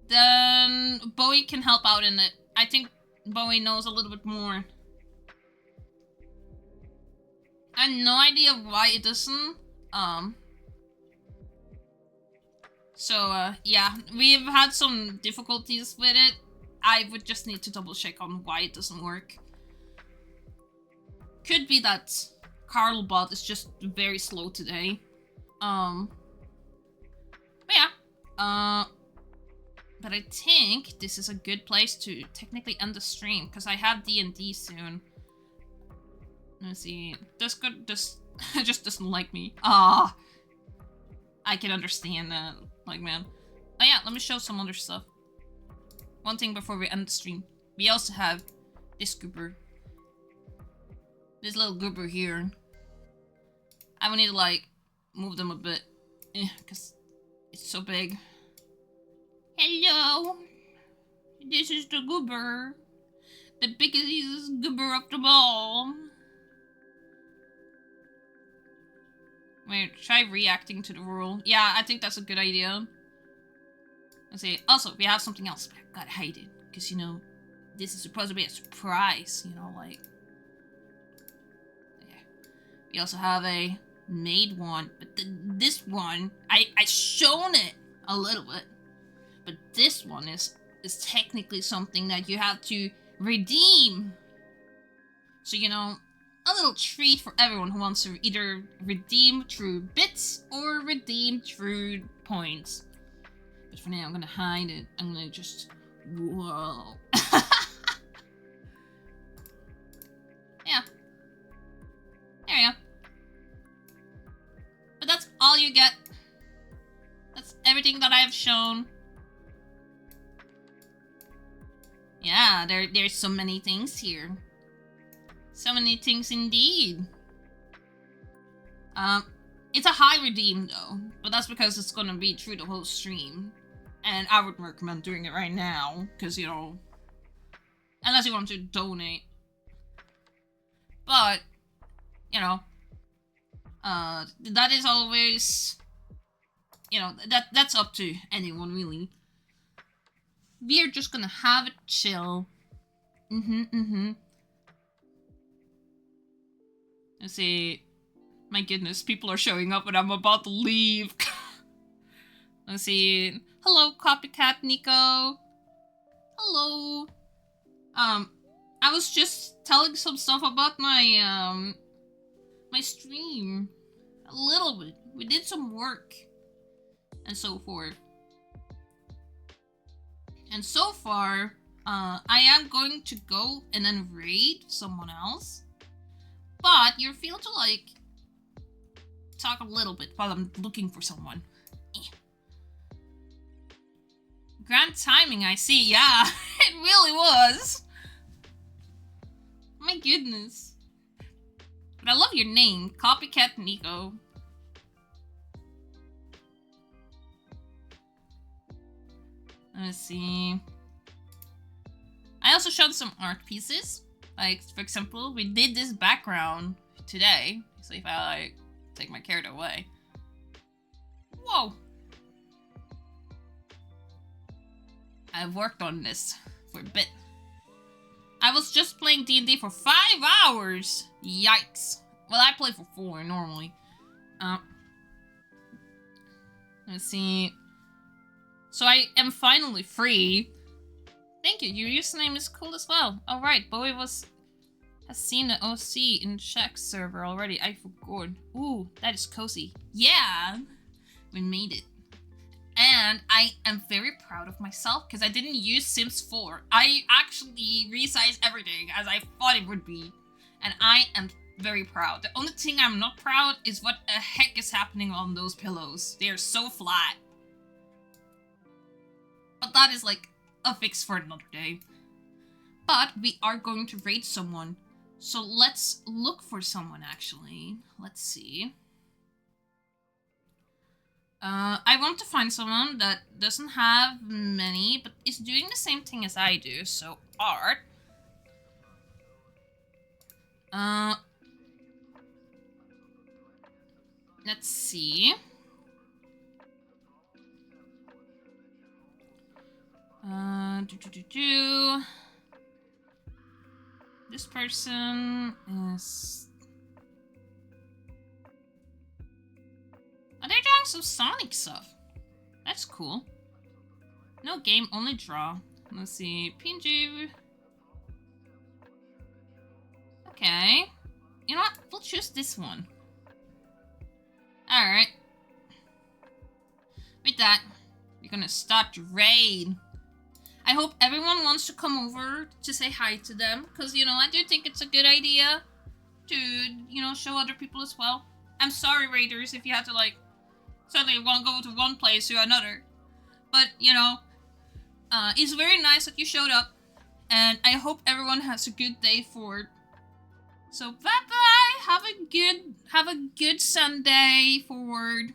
Then Bowie can help out in it. I think Bowie knows a little bit more. I have no idea why it doesn't. So, yeah, we've had some difficulties with it. I would just need to double check on why it doesn't work. Could be that Carlbot is just very slow today. But yeah. But I think this is a good place to technically end the stream, because I have D&D soon. Let's see. Discord just doesn't like me. Ah. I can understand that. Like, man. Oh yeah, let me show some other stuff. One thing before we end the stream. We also have this goober. This little goober here. I will need to, like, move them a bit. Because it's so big. Hello! This is the goober. The biggest goober of them all. Wait, try reacting to the rule. Yeah, I think that's a good idea. Let's see. Also, we have something else, but I gotta hide it. Because, you know, this is supposed to be a surprise, you know, like... Yeah. We also have a made one, but this one, I shown it a little bit, but this one is technically something that you have to redeem. So, you know, a little treat for everyone who wants to either redeem through bits or redeem through points. But for now, I'm gonna hide it. I'm gonna just... Whoa. Yeah. There we go. But that's all you get. That's everything that I have shown. Yeah, there's so many things here. So many things indeed. It's a high redeem though, but that's because it's gonna be through the whole stream. And I would recommend doing it right now, because, you know, unless you want to donate. But, you know, that is always, you know, that's up to anyone, really. We are just gonna have it chill. Let's see. My goodness, people are showing up and I'm about to leave. Let's see. Hello, Copycat Nico. Hello. I was just telling some stuff about my, my stream. A little bit. We did some work. And so forth. And so far, I am going to go and then raid someone else. But you're free to, like, talk a little bit while I'm looking for someone. Grand timing, I see. Yeah, it really was. My goodness. But I love your name, Copycat Nico. Let's see. I also showed some art pieces. Like, for example, we did this background today. So if I, like, take my character away. Whoa! I've worked on this for a bit. I was just playing D&D for 5 hours! Yikes. Well, I play for 4 normally. Let's see. So I am finally free. Thank you, your username is cool as well. Alright, Bowie has seen the OC in Czech server already. I forgot. Ooh, that is cozy. Yeah! We made it. And I am very proud of myself because I didn't use Sims 4. I actually resized everything as I thought it would be. And I am very proud. The only thing I'm not proud is what the heck is happening on those pillows. They are so flat. But that is like a fix for another day. But we are going to raid someone. So let's look for someone actually. Let's see. I want to find someone that doesn't have many, but is doing the same thing as I do, so art. Let's see. This person is... Oh, they're doing some Sonic stuff. That's cool. No game, only draw. Let's see. PNG. Okay. You know what? We'll choose this one. Alright. With that, we're gonna start the raid. I hope everyone wants to come over to say hi to them. Because, you know, I do think it's a good idea to, you know, show other people as well. I'm sorry, raiders, if you have to, like, suddenly want to go to one place to another. But, you know, it's very nice that you showed up. And I hope everyone has a good day forward. So, bye-bye! Have a good Sunday forward.